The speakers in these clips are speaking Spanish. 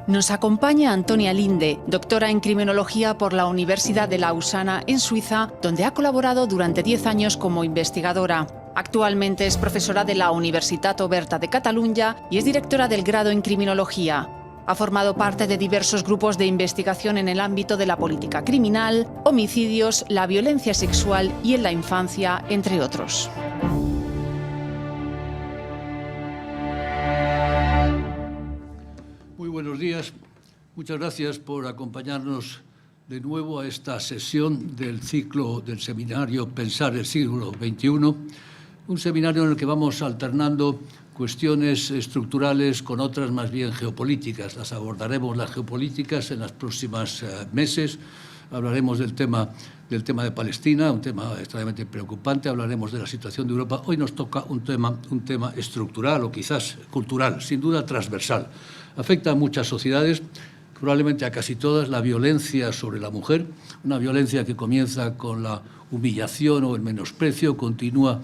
Nos acompaña Antonia Linde, doctora en criminología por la Universidad de Lausana en Suiza, donde ha colaborado durante 10 años como investigadora. Actualmente es profesora de la Universitat Oberta de Catalunya y es directora del grado en criminología. Ha formado parte de diversos grupos de investigación en el ámbito de la política criminal, homicidios, la violencia sexual y en la infancia, entre otros. Muy buenos días. Muchas gracias por acompañarnos de nuevo a esta sesión del ciclo del seminario Pensar el siglo XXI, un seminario en el que vamos alternando cuestiones estructurales con otras más bien geopolíticas. Las abordaremos las geopolíticas en los próximos meses. Hablaremos del tema de Palestina, un tema extremadamente preocupante. Hablaremos de la situación de Europa. Hoy nos toca un tema estructural o quizás cultural, sin duda transversal. Afecta a muchas sociedades, probablemente a casi todas, la violencia sobre la mujer, una violencia que comienza con la humillación o el menosprecio, continúa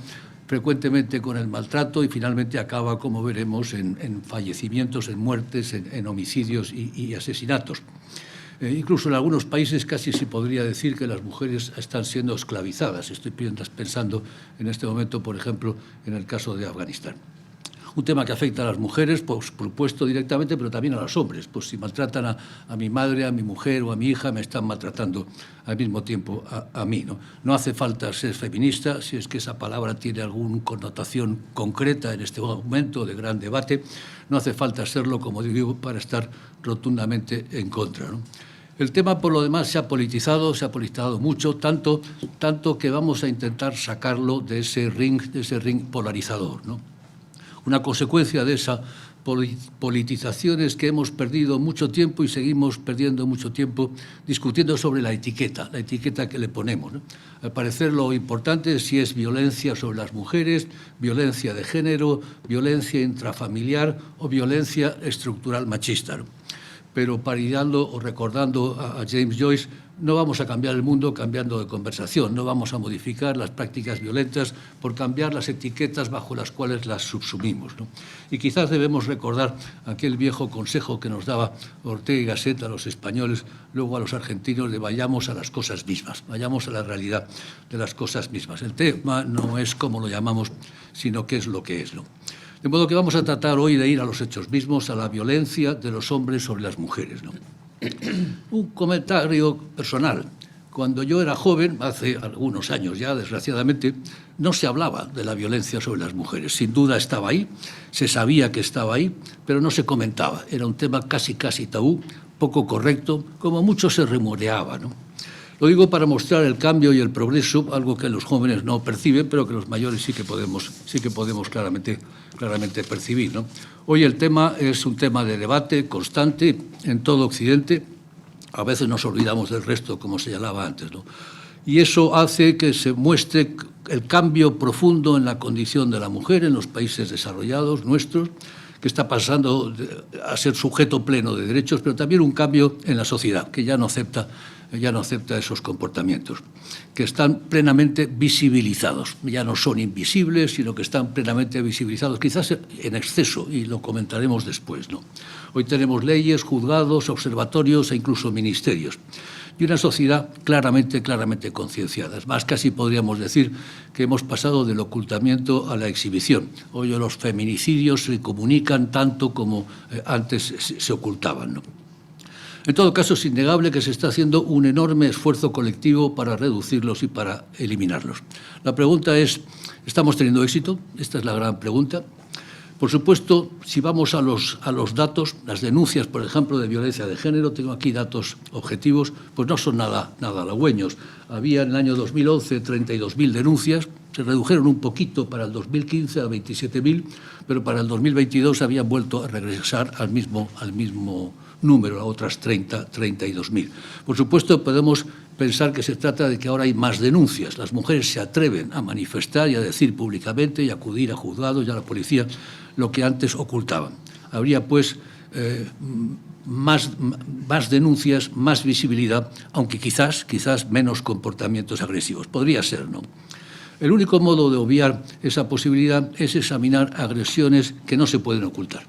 frecuentemente con el maltrato y finalmente acaba, como veremos, en fallecimientos, en muertes, en homicidios y asesinatos. Incluso en algunos países casi se podría decir que las mujeres están siendo esclavizadas. Estoy pensando en este momento, por ejemplo, en el caso de Afganistán. Un tema que afecta a las mujeres, pues, por supuesto, directamente, pero también a los hombres. Pues si maltratan a mi madre, a mi mujer o a mi hija, me están maltratando al mismo tiempo a mí, ¿no? No hace falta ser feminista, si es que esa palabra tiene alguna connotación concreta en este momento de gran debate. No hace falta serlo, como digo, para estar rotundamente en contra, ¿no? El tema, por lo demás, se ha politizado mucho, tanto que vamos a intentar sacarlo de ese ring polarizador, ¿no? Una consecuencia de esa politización es que hemos perdido mucho tiempo y seguimos perdiendo mucho tiempo discutiendo sobre la etiqueta que le ponemos, ¿no? Al parecer lo importante es si es violencia sobre las mujeres, violencia de género, violencia intrafamiliar o violencia estructural machista, ¿no? Pero parodiando o recordando a James Joyce, no vamos a cambiar el mundo cambiando de conversación, no vamos a modificar las prácticas violentas por cambiar las etiquetas bajo las cuales las subsumimos, ¿no? Y quizás debemos recordar aquel viejo consejo que nos daba Ortega y Gasset a los españoles, luego a los argentinos, de vayamos a las cosas mismas, vayamos a la realidad de las cosas mismas. El tema no es cómo lo llamamos, sino qué es lo que es, ¿no? De modo que vamos a tratar hoy de ir a los hechos mismos, a la violencia de los hombres sobre las mujeres, ¿no? Un comentario personal. Cuando yo era joven, hace algunos años ya, desgraciadamente, no se hablaba de la violencia sobre las mujeres. Sin duda estaba ahí, se sabía que estaba ahí, pero no se comentaba. Era un tema casi tabú, poco correcto, como mucho se rumoreaba, ¿no? Lo digo para mostrar el cambio y el progreso, algo que los jóvenes no perciben, pero que los mayores sí que podemos claramente percibir, ¿no? Hoy el tema es un tema de debate constante en todo Occidente. A veces nos olvidamos del resto, como señalaba antes, ¿no? Y eso hace que se muestre el cambio profundo en la condición de la mujer en los países desarrollados nuestros, que está pasando a ser sujeto pleno de derechos, pero también un cambio en la sociedad, que ya no acepta esos comportamientos, que están plenamente visibilizados. Ya no son invisibles, sino que están plenamente visibilizados, quizás en exceso, y lo comentaremos después, ¿no? Hoy tenemos leyes, juzgados, observatorios e incluso ministerios. Y una sociedad claramente concienciada. Es más, casi podríamos decir que hemos pasado del ocultamiento a la exhibición. Hoy los feminicidios se comunican tanto como antes se ocultaban, ¿no? En todo caso, es innegable que se está haciendo un enorme esfuerzo colectivo para reducirlos y para eliminarlos. La pregunta es, ¿estamos teniendo éxito? Esta es la gran pregunta. Por supuesto, si vamos a los datos, las denuncias, por ejemplo, de violencia de género, tengo aquí datos objetivos, pues no son nada halagüeños. Había en el año 2011 32.000 denuncias, se redujeron un poquito para el 2015 a 27.000, pero para el 2022 habían vuelto a regresar al mismo número, a otras 32.000. Por supuesto, podemos pensar que se trata de que ahora hay más denuncias. Las mujeres se atreven a manifestar y a decir públicamente y acudir a juzgados y a la policía lo que antes ocultaban. Habría, pues, más denuncias, más visibilidad, aunque quizás menos comportamientos agresivos. Podría ser, ¿no? El único modo de obviar esa posibilidad es examinar agresiones que no se pueden ocultar.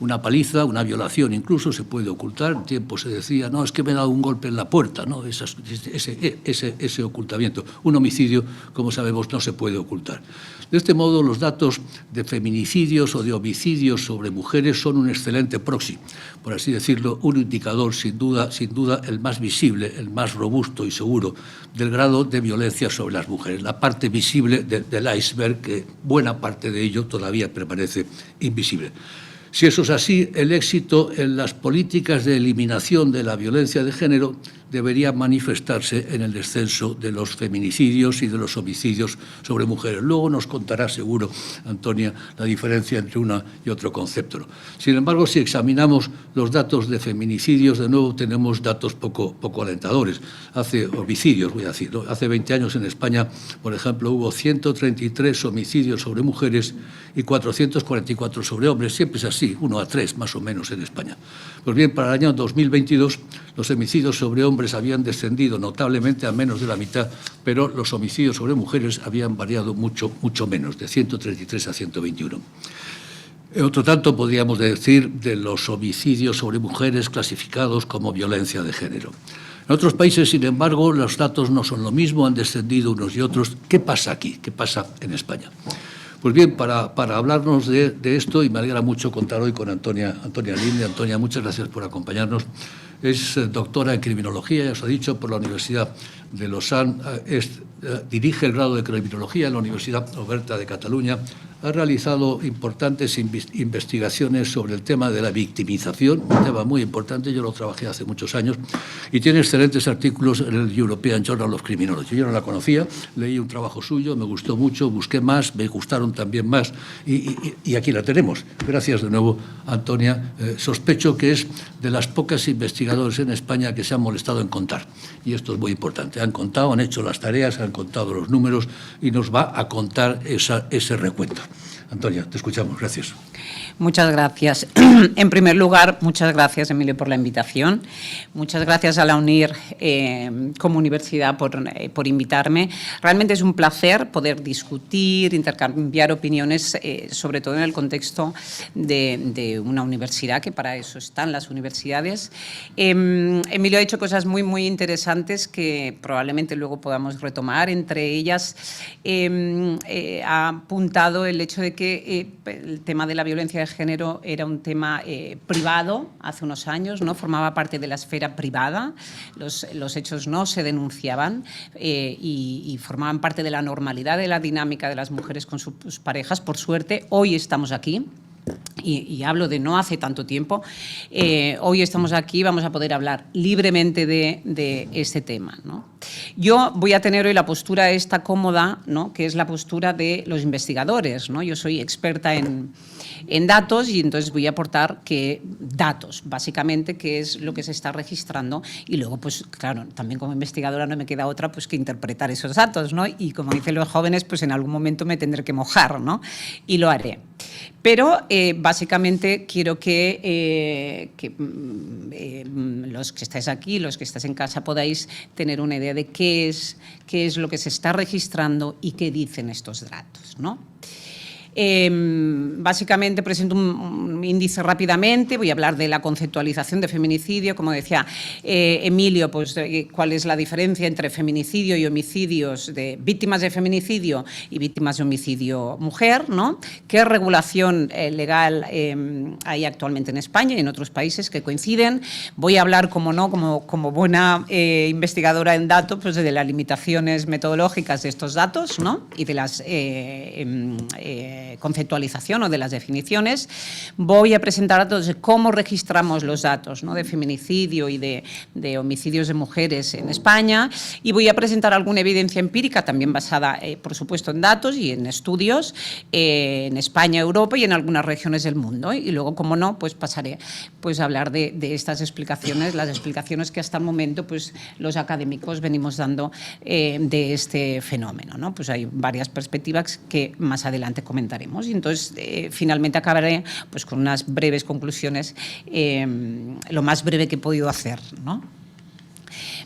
Una paliza, una violación incluso se puede ocultar. En tiempo se decía, no, es que me he dado un golpe en la puerta, ¿no? Ese ocultamiento. Un homicidio, como sabemos, no se puede ocultar. De este modo, los datos de feminicidios o de homicidios sobre mujeres son un excelente proxy, por así decirlo, un indicador sin duda el más visible, el más robusto y seguro del grado de violencia sobre las mujeres, la parte visible del iceberg, que buena parte de ello todavía permanece invisible. Si eso es así, el éxito en las políticas de eliminación de la violencia de género debería manifestarse en el descenso de los feminicidios y de los homicidios sobre mujeres. Luego nos contará seguro, Antonia, la diferencia entre uno y otro concepto. Sin embargo, si examinamos los datos de feminicidios, de nuevo tenemos datos poco alentadores. Homicidios, voy a decir, ¿no? Hace 20 años en España, por ejemplo, hubo 133 homicidios sobre mujeres y 444 sobre hombres. Siempre es así, 1 a 3 más o menos en España. Pues bien, para el año 2022 los homicidios sobre hombres habían descendido notablemente a menos de la mitad, pero los homicidios sobre mujeres habían variado mucho menos, de 133 a 121. Otro tanto podríamos decir de los homicidios sobre mujeres clasificados como violencia de género. En otros países, sin embargo, los datos no son lo mismo, han descendido unos y otros. ¿Qué pasa aquí? ¿Qué pasa en España? Pues bien, para hablarnos de esto, y me alegra mucho contar hoy con Antonia Linde. Antonia, muchas gracias por acompañarnos. Es doctora en criminología, ya os he dicho, por la Universidad de Lausanne. Dirige el grado de criminología en la Universidad Oberta de Cataluña. Ha realizado importantes investigaciones sobre el tema de la victimización, un tema muy importante, yo lo trabajé hace muchos años, y tiene excelentes artículos en el European Journal of Criminology. Yo no la conocía, leí un trabajo suyo, me gustó mucho, busqué más, me gustaron también más, y aquí la tenemos. Gracias de nuevo, Antonia. Sospecho que es de las pocas investigadores en España que se han molestado en contar, y esto es muy importante. Han contado, han hecho las tareas, han contado los números, y nos va a contar ese recuento. Antonia, te escuchamos. Gracias. Muchas gracias. En primer lugar, muchas gracias, Emilio, por la invitación. Muchas gracias a la UNIR como universidad por invitarme. Realmente es un placer poder discutir, intercambiar opiniones, sobre todo en el contexto de una universidad, que para eso están las universidades. Emilio ha hecho cosas muy interesantes que probablemente luego podamos retomar. Entre ellas, ha apuntado el hecho de que el tema de la violencia de género era un tema privado hace unos años, ¿no? Formaba parte de la esfera privada, los hechos no se denunciaban y formaban parte de la normalidad de la dinámica de las mujeres con sus parejas. Por suerte, hoy estamos aquí. Y hablo de no hace tanto tiempo, hoy estamos aquí, vamos a poder hablar libremente de este tema, ¿no? Yo voy a tener hoy la postura esta cómoda, ¿no? Que es la postura de los investigadores, ¿no? Yo soy experta en datos y entonces voy a aportar datos, básicamente, qué es lo que se está registrando, y luego, pues claro, también como investigadora no me queda otra pues que interpretar esos datos, ¿no? Y como dicen los jóvenes, pues en algún momento me tendré que mojar, ¿no? Y lo haré. Pero básicamente quiero que los que estáis aquí, los que estáis en casa, podáis tener una idea de qué es lo que se está registrando y qué dicen estos datos, ¿no? Básicamente presento un índice rápidamente, voy a hablar de la conceptualización de feminicidio, como decía Emilio, pues cuál es la diferencia entre feminicidio y homicidios de víctimas de feminicidio y víctimas de homicidio mujer, ¿no? ¿Qué regulación legal hay actualmente en España y en otros países que coinciden? Voy a hablar, como buena investigadora en datos, pues de las limitaciones metodológicas de estos datos, ¿no? Y de las conceptualización o de las definiciones. Voy a presentar datos de cómo registramos los datos, ¿no? De feminicidio y de homicidios de mujeres en España, y voy a presentar alguna evidencia empírica también basada, por supuesto, en datos y en estudios en España, Europa y en algunas regiones del mundo. Y luego, como no, pues pasaré pues a hablar de estas explicaciones, las explicaciones que hasta el momento pues los académicos venimos dando de este fenómeno, ¿no? Pues hay varias perspectivas que más adelante comentaremos. Y entonces, finalmente acabaré pues con unas breves conclusiones, lo más breve que he podido hacer, ¿no?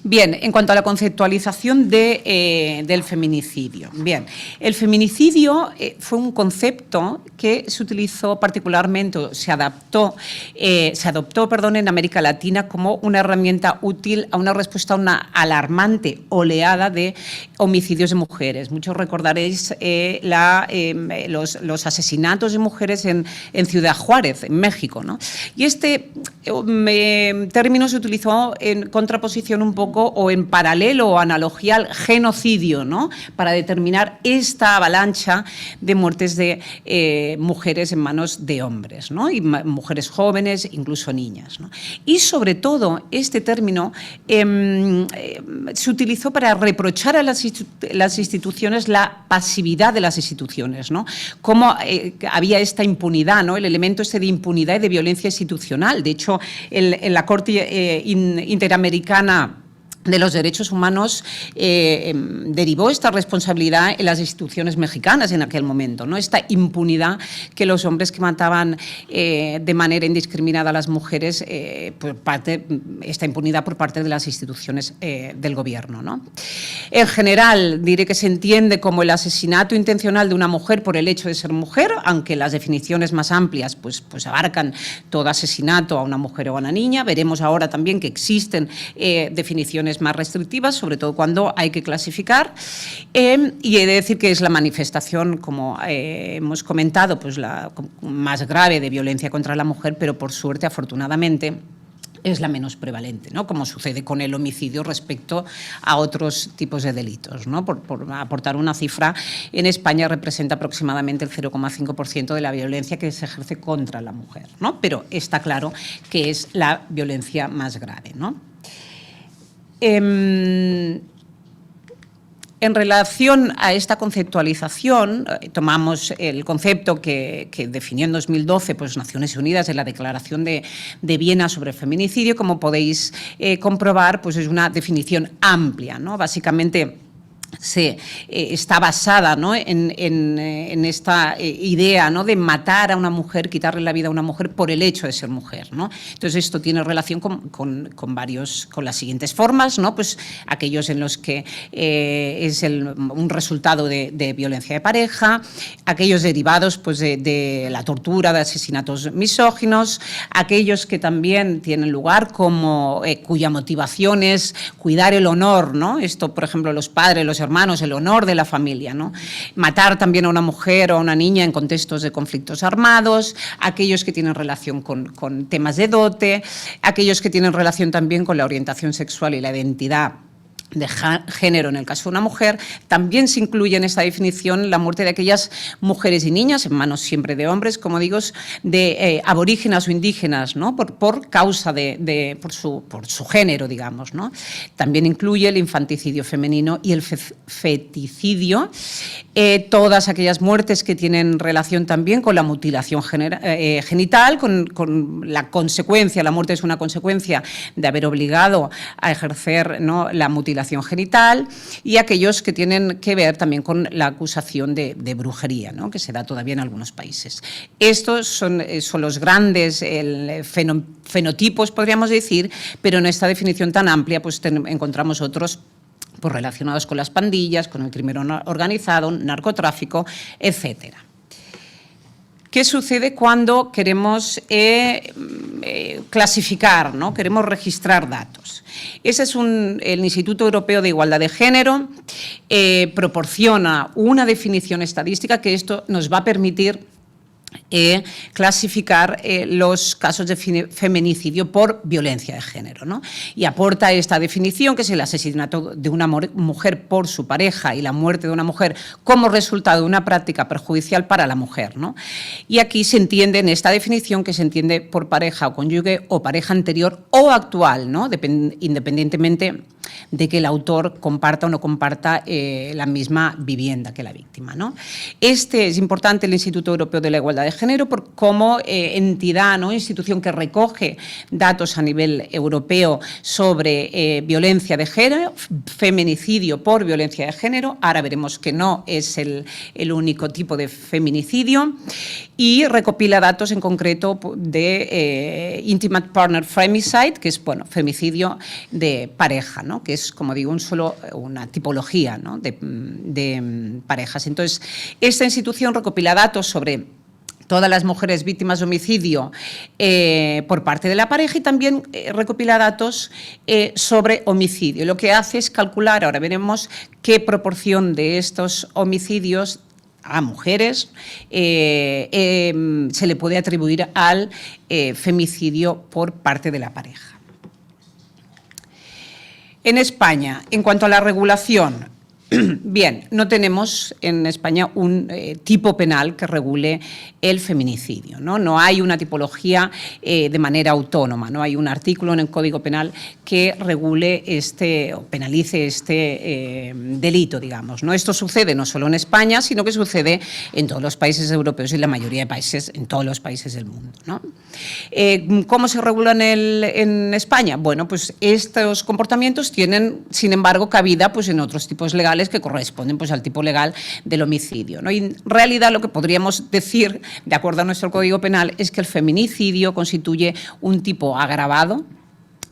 Bien, en cuanto a la conceptualización del feminicidio. Bien, el feminicidio fue un concepto que se utilizó particularmente, se adoptó en América Latina como una herramienta útil a una respuesta a una alarmante oleada de homicidios de mujeres. Muchos recordaréis los asesinatos de mujeres en Ciudad Juárez, en México, ¿no? Y este término se utilizó en contraposición un poco o en paralelo o analogía al genocidio, ¿no? Para determinar esta avalancha de muertes de mujeres en manos de hombres, ¿no? Y mujeres jóvenes, incluso niñas, ¿no? Y sobre todo este término se utilizó para reprochar a las instituciones la pasividad de las instituciones, ¿no? Cómo había esta impunidad, ¿no? El elemento de impunidad y de violencia institucional. De hecho, en la Corte Interamericana de los Derechos Humanos derivó esta responsabilidad en las instituciones mexicanas en aquel momento, ¿no? Esta impunidad que los hombres que mataban de manera indiscriminada a las mujeres, esta impunidad por parte de las instituciones del gobierno, ¿no? En general, diré que se entiende como el asesinato intencional de una mujer por el hecho de ser mujer, aunque las definiciones más amplias pues abarcan todo asesinato a una mujer o a una niña. Veremos ahora también que existen definiciones más restrictivas, sobre todo cuando hay que clasificar, y he de decir que es la manifestación, como hemos comentado, pues la más grave de violencia contra la mujer, pero por suerte, afortunadamente, es la menos prevalente, ¿no? Como sucede con el homicidio respecto a otros tipos de delitos, ¿no? Por aportar una cifra, en España representa aproximadamente el 0,5% de la violencia que se ejerce contra la mujer, ¿no? Pero está claro que es la violencia más grave, ¿no? En relación a esta conceptualización, tomamos el concepto que definió en 2012 pues, Naciones Unidas en la Declaración de Viena sobre el feminicidio. Como podéis comprobar, pues es una definición amplia, ¿no? Básicamente está basada, ¿no? en esta idea, ¿no? de matar a una mujer, quitarle la vida a una mujer por el hecho de ser mujer, ¿no? Entonces esto tiene relación con las siguientes formas, ¿no? Pues aquellos en los que es un resultado de violencia de pareja, aquellos derivados pues, de la tortura, de asesinatos misóginos, aquellos que también tienen lugar como cuya motivación es cuidar el honor, ¿no? Esto, por ejemplo, los padres, los hermanos, el honor de la familia, ¿no? Matar también a una mujer o a una niña en contextos de conflictos armados, aquellos que tienen relación con temas de dote, aquellos que tienen relación también con la orientación sexual y la identidad de género en el caso de una mujer. También se incluye en esta definición la muerte de aquellas mujeres y niñas, en manos siempre de hombres, como digo, de aborígenas o indígenas, ¿no? por causa por su género, digamos, ¿no? También incluye el infanticidio femenino y el feticidio, todas aquellas muertes que tienen relación también con la mutilación genital, con la consecuencia, la muerte es una consecuencia de haber obligado a ejercer, ¿no? la mutilación genital, y aquellos que tienen que ver también con la acusación de brujería, ¿no? que se da todavía en algunos países. Estos son los grandes fenotipos, podríamos decir, pero en esta definición tan amplia pues encontramos otros pues, relacionados con las pandillas, con el crimen organizado, narcotráfico, etcétera. ¿Qué sucede cuando queremos clasificar, ¿no? Queremos registrar datos? Ese es el Instituto Europeo de Igualdad de Género, proporciona una definición estadística que esto nos va a permitir clasificar los casos de feminicidio por violencia de género, ¿no? Y aporta esta definición, que es el asesinato de una mujer por su pareja y la muerte de una mujer como resultado de una práctica perjudicial para la mujer, ¿no? Y aquí se entiende, en esta definición, que se entiende por pareja o cónyuge o pareja anterior o actual, ¿no? Independientemente de que el autor comparta o no comparta la misma vivienda que la víctima, ¿no? Es importante el Instituto Europeo de la Igualdad de Género como entidad, ¿no?, institución que recoge datos a nivel europeo sobre violencia de género, feminicidio por violencia de género. Ahora veremos que no es el único tipo de feminicidio, y recopila datos en concreto de Intimate Partner Femicide, que es, bueno, femicidio de pareja, ¿no?, que es, como digo, una tipología, ¿no?, de parejas. Entonces, esta institución recopila datos sobre todas las mujeres víctimas de homicidio por parte de la pareja, y también recopila datos sobre homicidio. Lo que hace es calcular, ahora veremos, qué proporción de estos homicidios a mujeres se le puede atribuir al femicidio por parte de la pareja. En España, en cuanto a la regulación, bien, no tenemos en España un tipo penal que regule el feminicidio, ¿no? No hay una tipología de manera autónoma, no hay un artículo en el Código Penal que regule o penalice este delito, digamos, ¿no? Esto sucede no solo en España, sino que sucede en todos los países europeos y la mayoría de países, en todos los países del mundo, ¿no? ¿Cómo se regulan en España? Bueno, pues estos comportamientos tienen, sin embargo, cabida pues en otros tipos legales que corresponden pues al tipo legal del homicidio, ¿no? Y en realidad lo que podríamos decir, de acuerdo a nuestro Código Penal, es que el feminicidio constituye un tipo agravado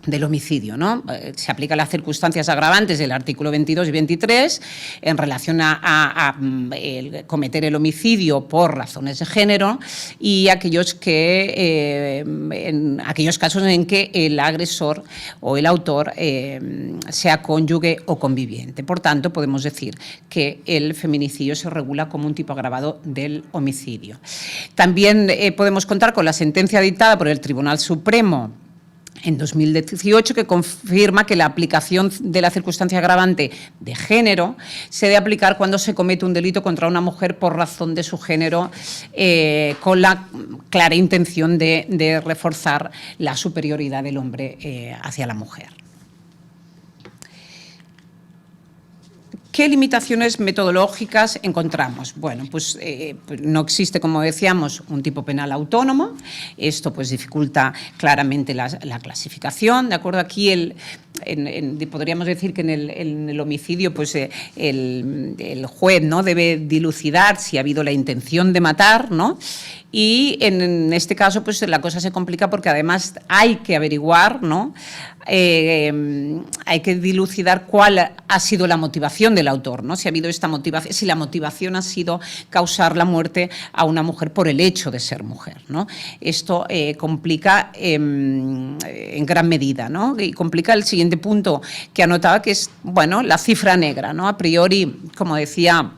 del homicidio, ¿no? Se aplican las circunstancias agravantes del artículo 22 y 23 en relación a cometer el homicidio por razones de género, y aquellos casos en que el agresor o el autor sea cónyuge o conviviente. Por tanto, podemos decir que el feminicidio se regula como un tipo agravado del homicidio. También podemos contar con la sentencia dictada por el Tribunal Supremo en 2018, que confirma que la aplicación de la circunstancia agravante de género se debe aplicar cuando se comete un delito contra una mujer por razón de su género, con la clara intención de reforzar la superioridad del hombre hacia la mujer. ¿Qué limitaciones metodológicas encontramos? Bueno, pues no existe, como decíamos, un tipo penal autónomo. Esto pues dificulta claramente la clasificación. De acuerdo, aquí podríamos decir que en el homicidio pues el juez, ¿no?, debe dilucidar si ha habido la intención de matar, ¿no? Y en este caso pues la cosa se complica porque además hay que averiguar, ¿no?, hay que dilucidar cuál ha sido la motivación del autor, ¿no? Si ha habido esta motivación, si la motivación ha sido causar la muerte a una mujer por el hecho de ser mujer, ¿no? Esto complica en gran medida, ¿no? Y complica el siguiente punto que anotaba, que es, bueno, la cifra negra, ¿no? A priori, como decía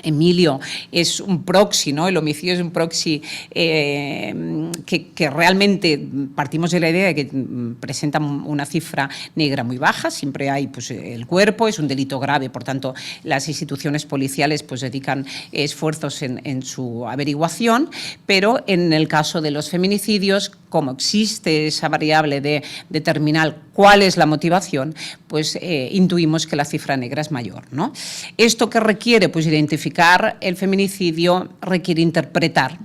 Emilio, es un proxy, ¿no? El homicidio es un proxy que realmente partimos de la idea de que presenta una cifra negra muy baja. Siempre hay pues el cuerpo, es un delito grave, por tanto las instituciones policiales pues dedican esfuerzos en su averiguación, pero en el caso de los feminicidios, como existe esa variable de determinar cuál es la motivación, pues intuimos que la cifra negra es mayor, ¿no? Esto que requiere, pues identificar el feminicidio, requiere interpretar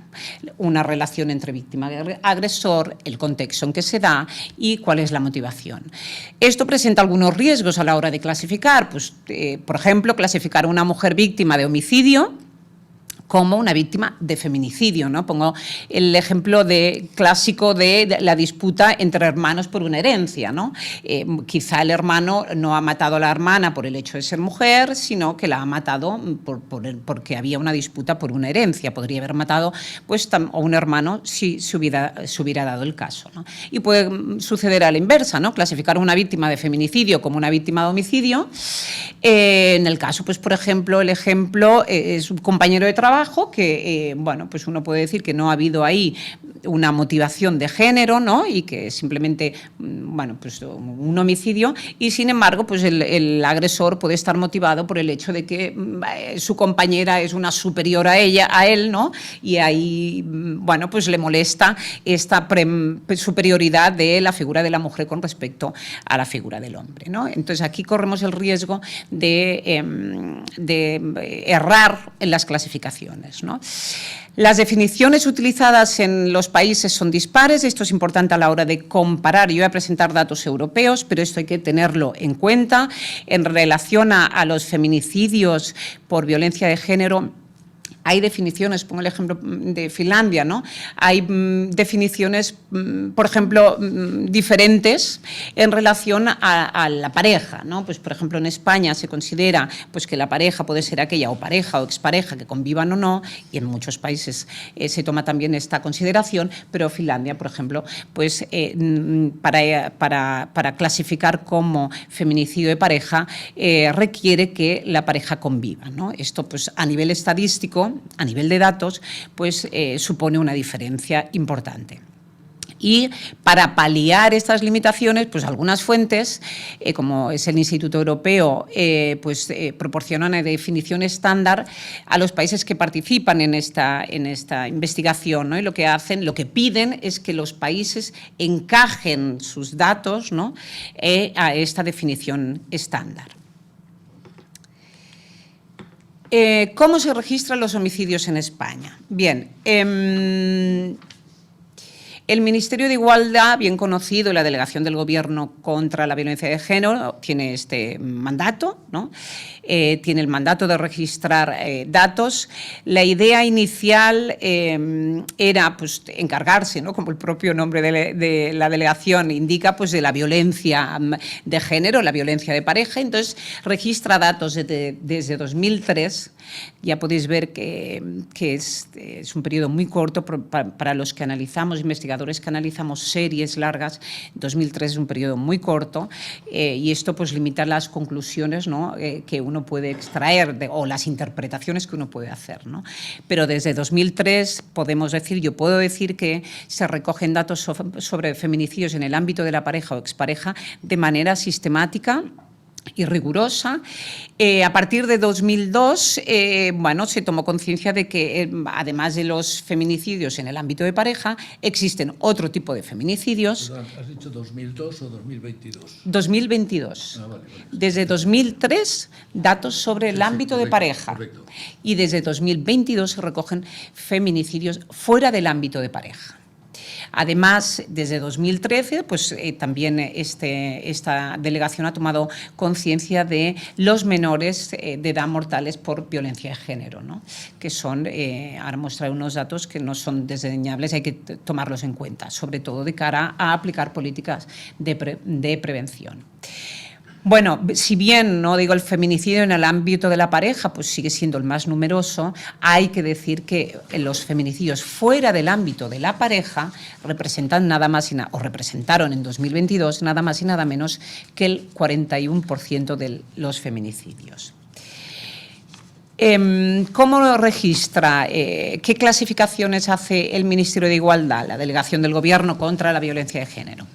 una relación entre víctima y agresor, el contexto en que se da y cuál es la motivación. Esto presenta algunos riesgos a la hora de clasificar, pues, por ejemplo, clasificar a una mujer víctima de homicidio como una víctima de feminicidio, ¿no? Pongo el ejemplo clásico de la disputa entre hermanos por una herencia, ¿no? Quizá el hermano no ha matado a la hermana por el hecho de ser mujer, sino que la ha matado porque había una disputa por una herencia. Podría haber matado pues, a un hermano si se hubiera dado el caso, ¿no? Y puede suceder a la inversa, ¿no? Clasificar a una víctima de feminicidio como una víctima de homicidio. En el caso, pues, por ejemplo, el ejemplo es un compañero de trabajo trabajo que, bueno, pues uno puede decir que no ha habido ahí una motivación de género, ¿no? Y que simplemente, bueno, pues un homicidio, y sin embargo, pues el agresor puede estar motivado por el hecho de que su compañera es una superior a él, ¿no? Y ahí, bueno, pues le molesta esta superioridad de la figura de la mujer con respecto a la figura del hombre, ¿no? Entonces aquí corremos el riesgo de errar en las clasificaciones, ¿no? Las definiciones utilizadas en los países son dispares, esto es importante a la hora de comparar. Yo voy a presentar datos europeos, pero esto hay que tenerlo en cuenta. En relación a los feminicidios por violencia de género, hay definiciones, pongo el ejemplo de Finlandia, ¿no? Hay definiciones, por ejemplo, diferentes en relación a la pareja, ¿no? Pues, por ejemplo, en España se considera pues, que la pareja puede ser aquella o pareja o expareja que convivan o no, y en muchos países se toma también esta consideración, pero Finlandia, por ejemplo, pues para clasificar como feminicidio de pareja requiere que la pareja conviva, ¿no? Esto, pues, a nivel estadístico, a nivel de datos, pues supone una diferencia importante. Y para paliar estas limitaciones, pues algunas fuentes, como es el Instituto Europeo, proporcionan una definición estándar a los países que participan en esta investigación, ¿no? Y lo que hacen, lo que piden es que los países encajen sus datos, ¿no? A esta definición estándar. ¿Cómo se registran los homicidios en España? Bien, el Ministerio de Igualdad, bien conocido, y la Delegación del Gobierno contra la Violencia de Género, tiene este mandato, ¿no? Tiene el mandato de registrar datos. La idea inicial era pues, encargarse, ¿no? Como el propio nombre de la delegación indica, pues, de la violencia de género, la violencia de pareja. Entonces, registra datos desde 2003. Ya podéis ver que es un periodo muy corto para los que analizamos, investigadores que analizamos series largas. 2003 es un periodo muy corto y esto pues limita las conclusiones, ¿no? Que uno puede extraer o las interpretaciones que uno puede hacer, ¿no? Pero desde 2003 yo puedo decir que se recogen datos sobre feminicidios en el ámbito de la pareja o expareja de manera sistemática y rigurosa. A partir de 2002, bueno, se tomó conciencia de que, además de los feminicidios en el ámbito de pareja, existen otro tipo de feminicidios. ¿Has dicho 2002 o 2022? 2022. Ah, vale. Desde 2003, datos sobre el ámbito de pareja. Correcto. Y desde 2022 se recogen feminicidios fuera del ámbito de pareja. Además, desde 2013, pues también esta delegación ha tomado conciencia de los menores de edad mortales por violencia de género, ¿no? Que son, ahora mostraré unos datos que no son desdeñables, hay que tomarlos en cuenta, sobre todo de cara a aplicar políticas de prevención. Bueno, si bien no digo el feminicidio en el ámbito de la pareja, pues sigue siendo el más numeroso, hay que decir que los feminicidios fuera del ámbito de la pareja representan representaron en 2022 nada más y nada menos que el 41% de los feminicidios. ¿Cómo lo registra? ¿Qué clasificaciones hace el Ministerio de Igualdad, la Delegación del Gobierno contra la Violencia de Género?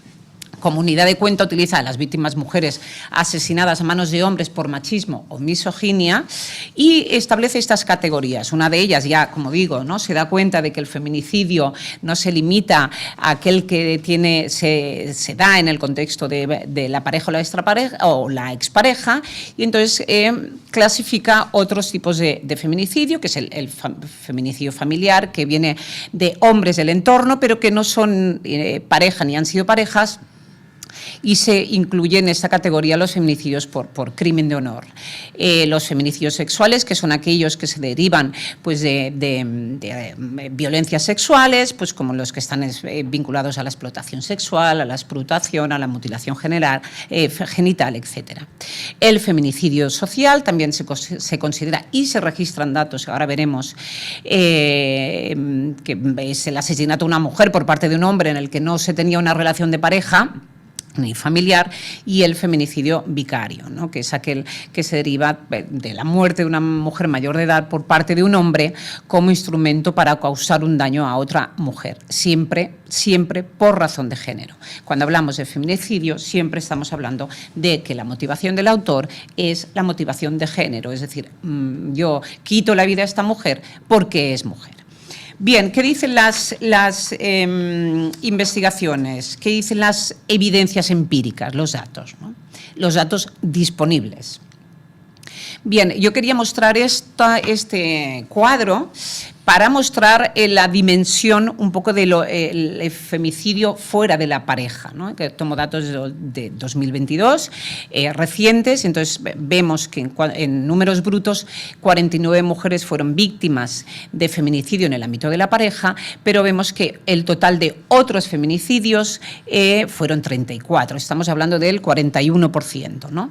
Como unidad de cuenta utiliza a las víctimas mujeres asesinadas a manos de hombres por machismo o misoginia y establece estas categorías. Una de ellas ya, como digo, ¿no? Se da cuenta de que el feminicidio no se limita a aquel que se da en el contexto de la pareja o la expareja y entonces clasifica otros tipos de feminicidio, que es el feminicidio familiar, que viene de hombres del entorno pero que no son pareja ni han sido parejas, y se incluye en esta categoría los feminicidios por crimen de honor. Los feminicidios sexuales, que son aquellos que se derivan pues, de violencias sexuales, pues, como los que están vinculados a la explotación sexual, a la explotación, a la mutilación genital, etc. El feminicidio social también se considera y se registran datos, ahora veremos, que es el asesinato de una mujer por parte de un hombre en el que no se tenía una relación de pareja, unifamiliar, y el feminicidio vicario, ¿no? Que es aquel que se deriva de la muerte de una mujer mayor de edad por parte de un hombre como instrumento para causar un daño a otra mujer, siempre por razón de género. Cuando hablamos de feminicidio siempre estamos hablando de que la motivación del autor es la motivación de género, es decir, yo quito la vida a esta mujer porque es mujer. Bien, ¿qué dicen las investigaciones? ¿Qué dicen las evidencias empíricas, los datos, ¿no? Los datos disponibles? Bien, yo quería mostrar este cuadro para mostrar la dimensión un poco del femicidio fuera de la pareja, ¿no? Que tomo datos de 2022, recientes, entonces vemos que en números brutos 49 mujeres fueron víctimas de feminicidio en el ámbito de la pareja, pero vemos que el total de otros feminicidios fueron 34, estamos hablando del 41%, ¿no?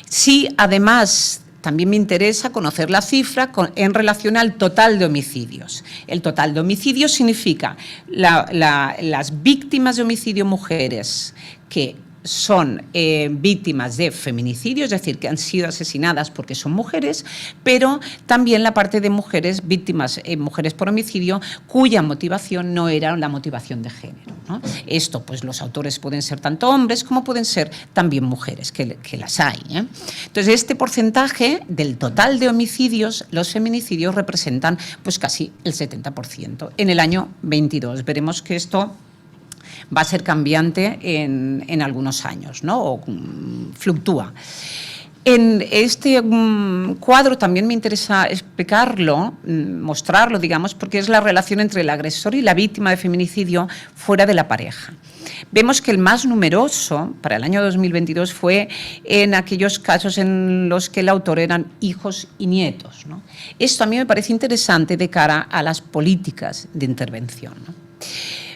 Sí, además, también me interesa conocer la cifra en relación al total de homicidios. El total de homicidios significa las víctimas de homicidio mujeres que son víctimas de feminicidio, es decir, que han sido asesinadas porque son mujeres, pero también la parte de mujeres víctimas, mujeres por homicidio, cuya motivación no era la motivación de género, ¿no? Esto, pues los autores pueden ser tanto hombres como pueden ser también mujeres, que las hay, ¿eh? Entonces, este porcentaje del total de homicidios, los feminicidios representan pues casi el 70% en el año 22. Veremos que esto va a ser cambiante en algunos años, ¿no? O fluctúa. En este cuadro también me interesa explicarlo, mostrarlo, digamos, porque es la relación entre el agresor y la víctima de feminicidio fuera de la pareja. Vemos que el más numeroso para el año 2022 fue en aquellos casos en los que el autor eran hijos y nietos, ¿no? Esto a mí me parece interesante de cara a las políticas de intervención, ¿no?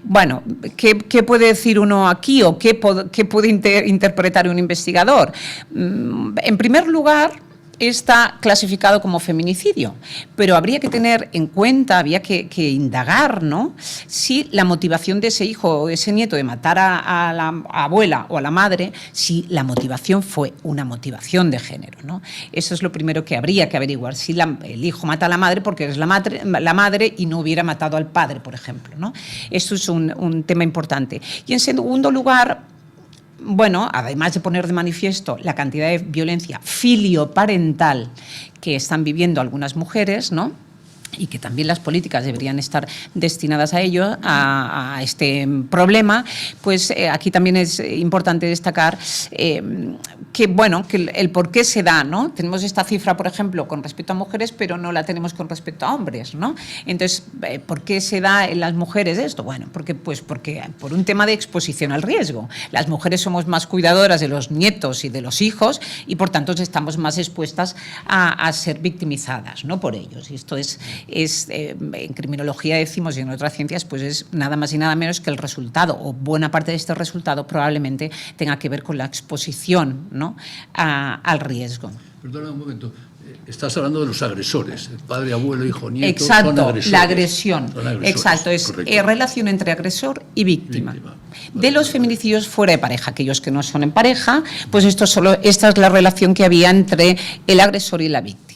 Bueno, ¿qué puede decir uno aquí o qué puede interpretar un investigador? En primer lugar, está clasificado como feminicidio, pero habría que tener en cuenta, había que indagar, ¿no?, si la motivación de ese hijo o ese nieto de matar a la abuela o a la madre, si la motivación fue una motivación de género, ¿no? Eso es lo primero que habría que averiguar, si el hijo mata a la madre porque es la madre y no hubiera matado al padre, por ejemplo, ¿no? Esto es un tema importante. Y en segundo lugar, bueno, además de poner de manifiesto la cantidad de violencia filioparental que están viviendo algunas mujeres, ¿no?, y que también las políticas deberían estar destinadas a ello, a este problema, pues aquí también es importante destacar que, bueno, que el por qué se da, ¿no? Tenemos esta cifra, por ejemplo, con respecto a mujeres, pero no la tenemos con respecto a hombres, ¿no? Entonces, ¿por qué se da en las mujeres esto? Bueno, porque por un tema de exposición al riesgo. Las mujeres somos más cuidadoras de los nietos y de los hijos y, por tanto, estamos más expuestas a ser victimizadas, ¿no?, por ellos. Y esto en criminología decimos, y en otras ciencias, pues es nada más y nada menos que el resultado, o buena parte de este resultado probablemente tenga que ver con la exposición, ¿no?, al riesgo. Perdona un momento, estás hablando de los agresores, padre, abuelo, hijo, nieto. Exacto, son agresores. la agresión. Son agresores, exacto, es relación entre agresor y víctima. De los feminicidios fuera de pareja, aquellos que no son en pareja, pues esta es la relación que había entre el agresor y la víctima.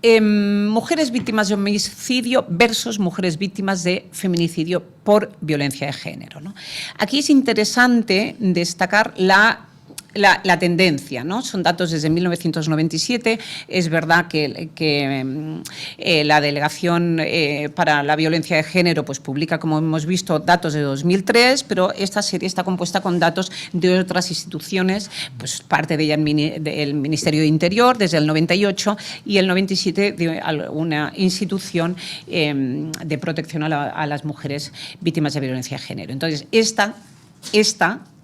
Mujeres víctimas de homicidio versus mujeres víctimas de feminicidio por violencia de género, ¿no? Aquí es interesante destacar la tendencia, ¿no? Son datos desde 1997. Es verdad que la Delegación para la Violencia de Género pues publica, como hemos visto, datos de 2003, pero esta serie está compuesta con datos de otras instituciones, pues parte de ella del Ministerio de Interior desde el 98 y el 97 de una institución de protección a las mujeres víctimas de violencia de género. Entonces, esta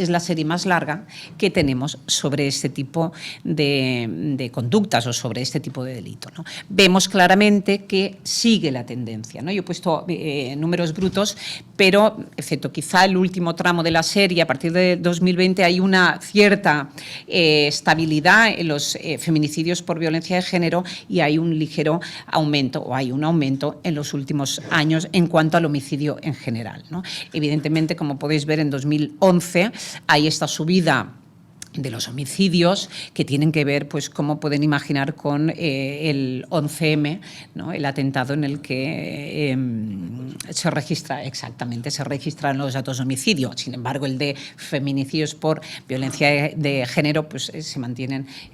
es la serie más larga que tenemos sobre este tipo de conductas o sobre este tipo de delito, ¿no? Vemos claramente que sigue la tendencia, ¿no? Yo he puesto números brutos, pero excepto quizá el último tramo de la serie, a partir de 2020 hay una cierta estabilidad en los feminicidios por violencia de género y hay un ligero aumento, o hay un aumento en los últimos años en cuanto al homicidio en general, ¿no? Evidentemente, como podéis ver, en 2011 hay esta subida de los homicidios que tienen que ver, pues como pueden imaginar, con el 11M, ¿no? El atentado en el que se registran los datos de homicidio. Sin embargo, el de feminicidios por violencia de género, pues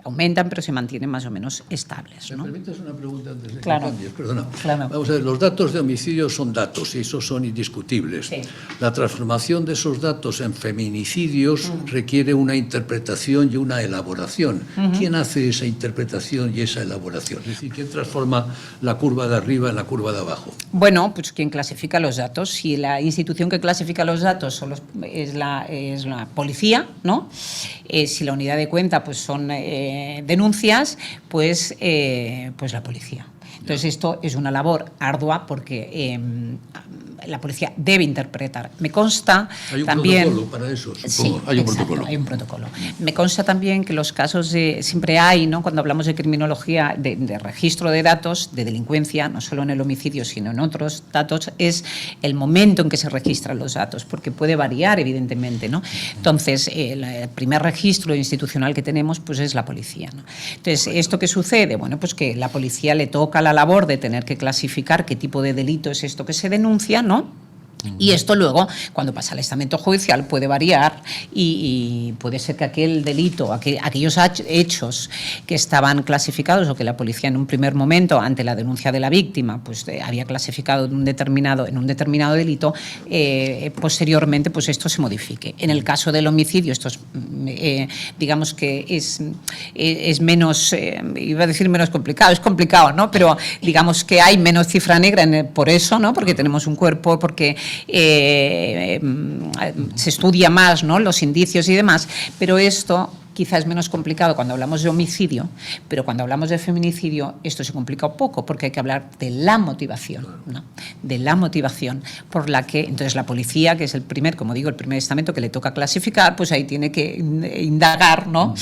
aumentan, pero se mantienen más o menos estables, ¿no? ¿Me permites una pregunta antes de Claro. que cambies? Perdona. Claro. Vamos a ver, los datos de homicidio son datos y esos son indiscutibles. Sí. La transformación de esos datos en feminicidios requiere una interpretación y una elaboración. ¿Quién hace esa interpretación y esa elaboración? Es decir, ¿quién transforma la curva de arriba en la curva de abajo? Bueno, pues quien clasifica los datos. Si la institución que clasifica los datos es la policía, ¿no? Si la unidad de cuenta pues son denuncias, pues la policía. Entonces, esto es una labor ardua porque la policía debe interpretar. Me consta hay un también... protocolo para eso, supongo. Sí, hay un exacto, protocolo. hay un protocolo. Me consta también que los casos siempre hay, ¿no? Cuando hablamos de criminología, de registro de datos, de delincuencia, no solo en el homicidio, sino en otros datos, es el momento en que se registran los datos, porque puede variar, evidentemente, ¿no? Entonces, el primer registro institucional que tenemos, pues es la policía, ¿no? Entonces, ¿esto qué sucede? Bueno, pues que la policía le toca la labor de tener que clasificar qué tipo de delito es esto que se denuncia, ¿no? Y esto luego, cuando pasa al estamento judicial, puede variar y puede ser que aquel delito, aquellos hechos que estaban clasificados o que la policía en un primer momento, ante la denuncia de la víctima, pues había clasificado en un determinado delito, posteriormente pues esto se modifique. En el caso del homicidio, esto es, digamos que es menos, iba a decir menos complicado, es complicado, ¿no? Pero digamos que hay menos cifra negra por eso, ¿no? Porque tenemos un cuerpo, porque se estudia más, ¿no? Los indicios y demás, pero esto quizás es menos complicado cuando hablamos de homicidio, pero cuando hablamos de feminicidio esto se complica un poco porque hay que hablar de la motivación, ¿no? De la motivación por la que entonces la policía, que es el primer estamento que le toca clasificar, pues ahí tiene que indagar, ¿no?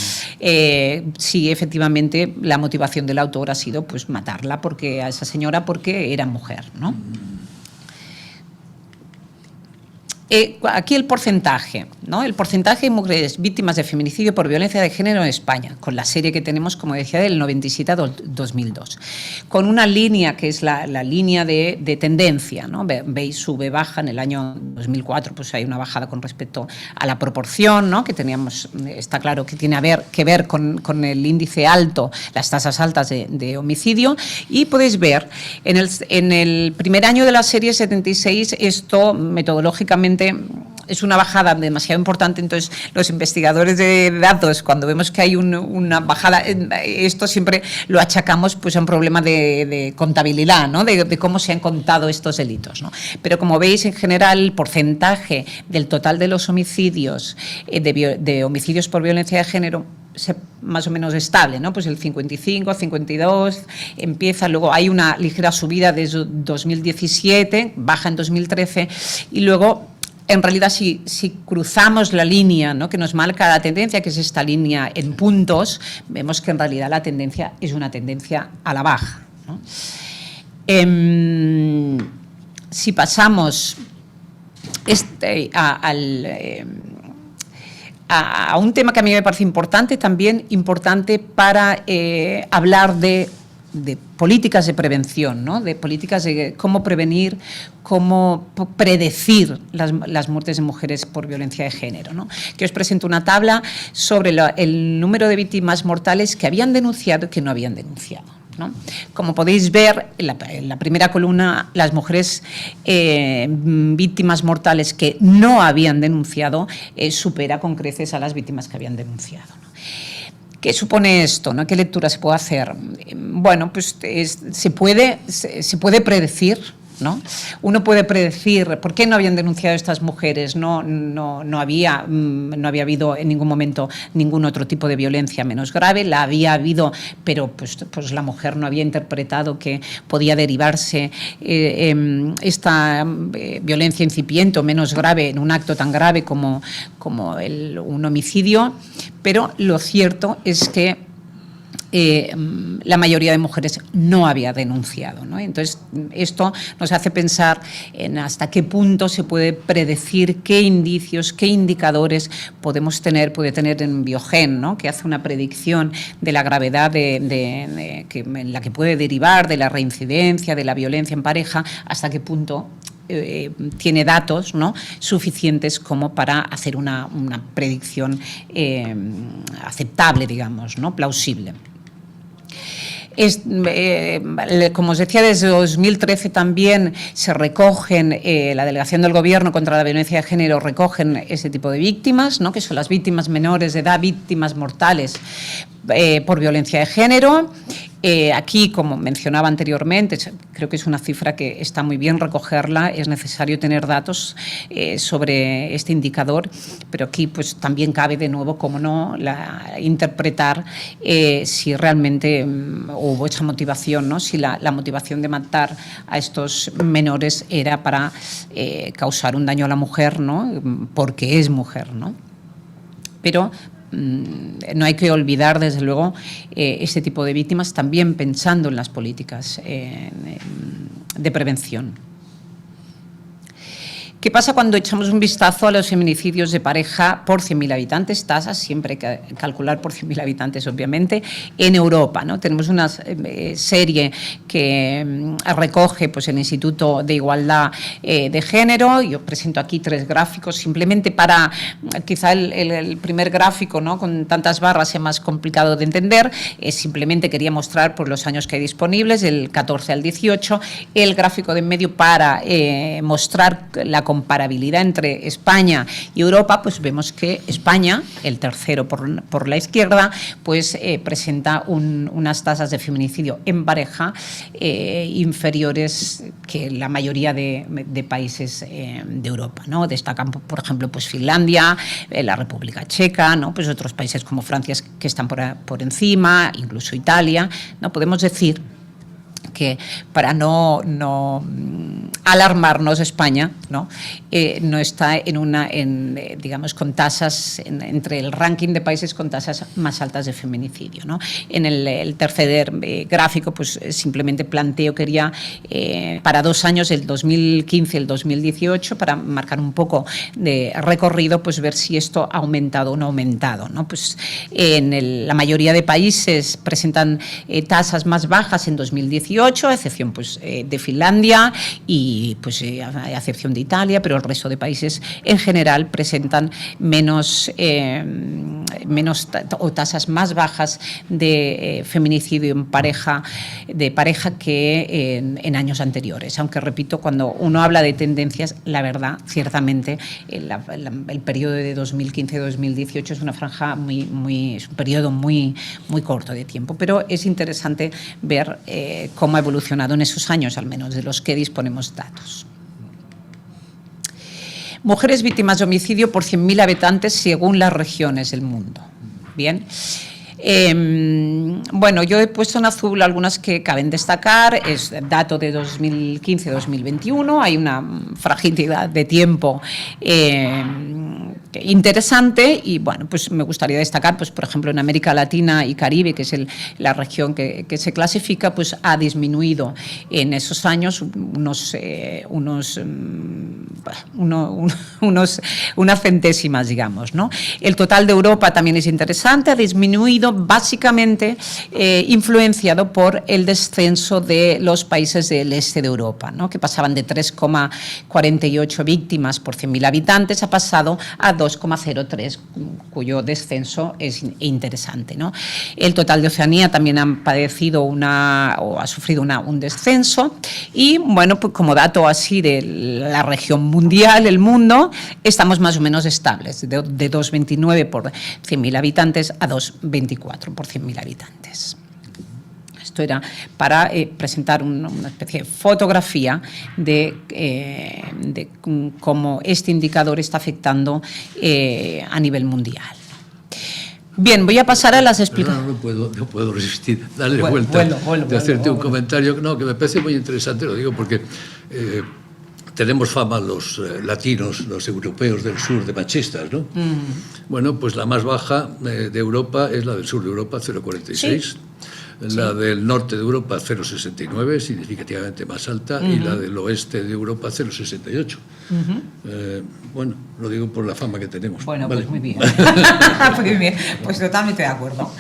Si efectivamente la motivación del autor ha sido pues matarla a esa señora porque era mujer, ¿no? Aquí el porcentaje, ¿no? El porcentaje de mujeres víctimas de feminicidio por violencia de género en España, con la serie que tenemos, como decía, del 97 a 2002, con una línea que es la línea de tendencia, ¿no? Veis, sube, baja. En el año 2004 pues hay una bajada con respecto a la proporción, ¿no? Que teníamos, está claro que tiene que ver con el índice alto, las tasas altas de homicidio, y podéis ver en el primer año de la serie 76 esto metodológicamente es una bajada demasiado importante. Entonces los investigadores de datos, cuando vemos que hay una bajada, esto siempre lo achacamos pues a un problema de contabilidad, ¿no? De cómo se han contado estos delitos, ¿no? Pero como veis, en general el porcentaje del total de los homicidios, de homicidios por violencia de género, más o menos estable, ¿no? Pues el 55, 52 empieza, luego hay una ligera subida desde 2017, baja en 2013 y luego, en realidad, si cruzamos la línea, ¿no? Que nos marca la tendencia, que es esta línea en puntos, vemos que en realidad la tendencia es una tendencia a la baja, ¿no? Si pasamos a un tema que a mí me parece importante, también importante para hablar de políticas de prevención, ¿no? De políticas de cómo prevenir, cómo predecir las muertes de mujeres por violencia de género, ¿no? Que os presento una tabla sobre el número de víctimas mortales que habían denunciado y que no habían denunciado, ¿no? Como podéis ver, en la primera columna, las mujeres víctimas mortales que no habían denunciado supera con creces a las víctimas que habían denunciado, ¿no? ¿Qué supone esto, ¿no? ¿Qué lectura se puede hacer? Bueno, pues se puede predecir, ¿no? Uno puede predecir por qué no habían denunciado estas mujeres, no había habido en ningún momento ningún otro tipo de violencia menos grave, la había habido, pero pues la mujer no había interpretado que podía derivarse esta violencia incipiente o menos grave en un acto tan grave como un homicidio, pero lo cierto es que la mayoría de mujeres no había denunciado, ¿no? Entonces, esto nos hace pensar en hasta qué punto se puede predecir qué indicios, qué indicadores puede tener en Biogen, ¿no? Que hace una predicción de la gravedad en la que puede derivar de la reincidencia, de la violencia en pareja, hasta qué punto tiene datos, ¿no?, suficientes como para hacer una predicción aceptable, digamos, ¿no?, plausible. Como os decía, desde 2013 también se recogen, la Delegación del Gobierno contra la Violencia de Género recogen ese tipo de víctimas, ¿no?, que son las víctimas menores de edad, víctimas mortales por violencia de género. Aquí, como mencionaba anteriormente, creo que es una cifra que está muy bien recogerla, es necesario tener datos sobre este indicador, pero aquí pues también cabe de nuevo, como no, interpretar si realmente hubo esa motivación, ¿no?, si la motivación de matar a estos menores era para causar un daño a la mujer, ¿no?, porque es mujer, ¿no? Pero no hay que olvidar, desde luego, este tipo de víctimas, también pensando en las políticas de prevención. ¿Qué pasa cuando echamos un vistazo a los feminicidios de pareja por 100.000 habitantes? Tasas, siempre hay que calcular por 100.000 habitantes, obviamente, en Europa, ¿no? Tenemos una serie que recoge pues, el Instituto de Igualdad de Género. Yo presento aquí 3 gráficos, simplemente para, quizá el primer gráfico, ¿no?, con tantas barras es más complicado de entender, simplemente quería mostrar por los años que hay disponibles, del 14 al 18, el gráfico de en medio para mostrar la comparabilidad entre España y Europa. Pues vemos que España, el tercero por la izquierda, pues presenta unas tasas de feminicidio en pareja inferiores que la mayoría de países de Europa, ¿no? Destacan, por ejemplo, pues Finlandia, la República Checa, ¿no?, pues otros países como Francia que están por encima, incluso Italia, ¿no? Podemos decir que, para no alarmarnos, España no está digamos, con tasas entre el ranking de países con tasas más altas de feminicidio, ¿no? En el tercer gráfico, pues simplemente planteo, quería para 2 años, el 2015 y el 2018, para marcar un poco de recorrido, pues ver si esto ha aumentado o no ha aumentado, ¿no? Pues la mayoría de países presentan tasas más bajas en 2018, a excepción pues de Finlandia y pues a excepción de Italia, pero el resto de países en general presentan menos o tasas más bajas de feminicidio en pareja que en años anteriores. Aunque, repito, cuando uno habla de tendencias, la verdad, ciertamente, el periodo de 2015-2018 es una franja es un periodo muy corto de tiempo, pero es interesante ver cómo ha evolucionado en esos años, al menos de los que disponemos datos. Mujeres víctimas de homicidio por 100.000 habitantes según las regiones del mundo. Bien. Bueno, yo he puesto en azul algunas que caben destacar. Es dato de 2015-2021, hay una fragilidad de tiempo interesante y, bueno, pues me gustaría destacar, pues por ejemplo, en América Latina y Caribe, que es la región que se clasifica, pues ha disminuido en esos años unas centésimas, digamos, ¿no? El total de Europa también es interesante, ha disminuido básicamente influenciado por el descenso de los países del este de Europa, ¿no?, que pasaban de 3,48 víctimas por 100.000 habitantes, ha pasado a 2,03, cuyo descenso es interesante, ¿no? El total de Oceanía también ha padecido ha sufrido un descenso y, bueno, pues como dato así de la región mundial, el mundo, estamos más o menos estables, de 2,29 por 100.000 habitantes a 2,24 por 100.000 habitantes. Esto era para presentar una especie de fotografía de cómo este indicador está afectando a nivel mundial. Bien, voy a pasar a las explicaciones. No puedo resistir, darle vuelta de hacerte un comentario que me parece muy interesante, lo digo porque tenemos fama los latinos, los europeos del sur, de machistas, ¿no? Bueno, pues la más baja de Europa es la del sur de Europa, 0,46. Sí. La del norte de Europa, 0,69, significativamente más alta, y la del oeste de Europa, 0,68. Bueno, lo digo por la fama que tenemos. Bueno, vale. Pues muy bien. Muy bien. Pues totalmente de acuerdo.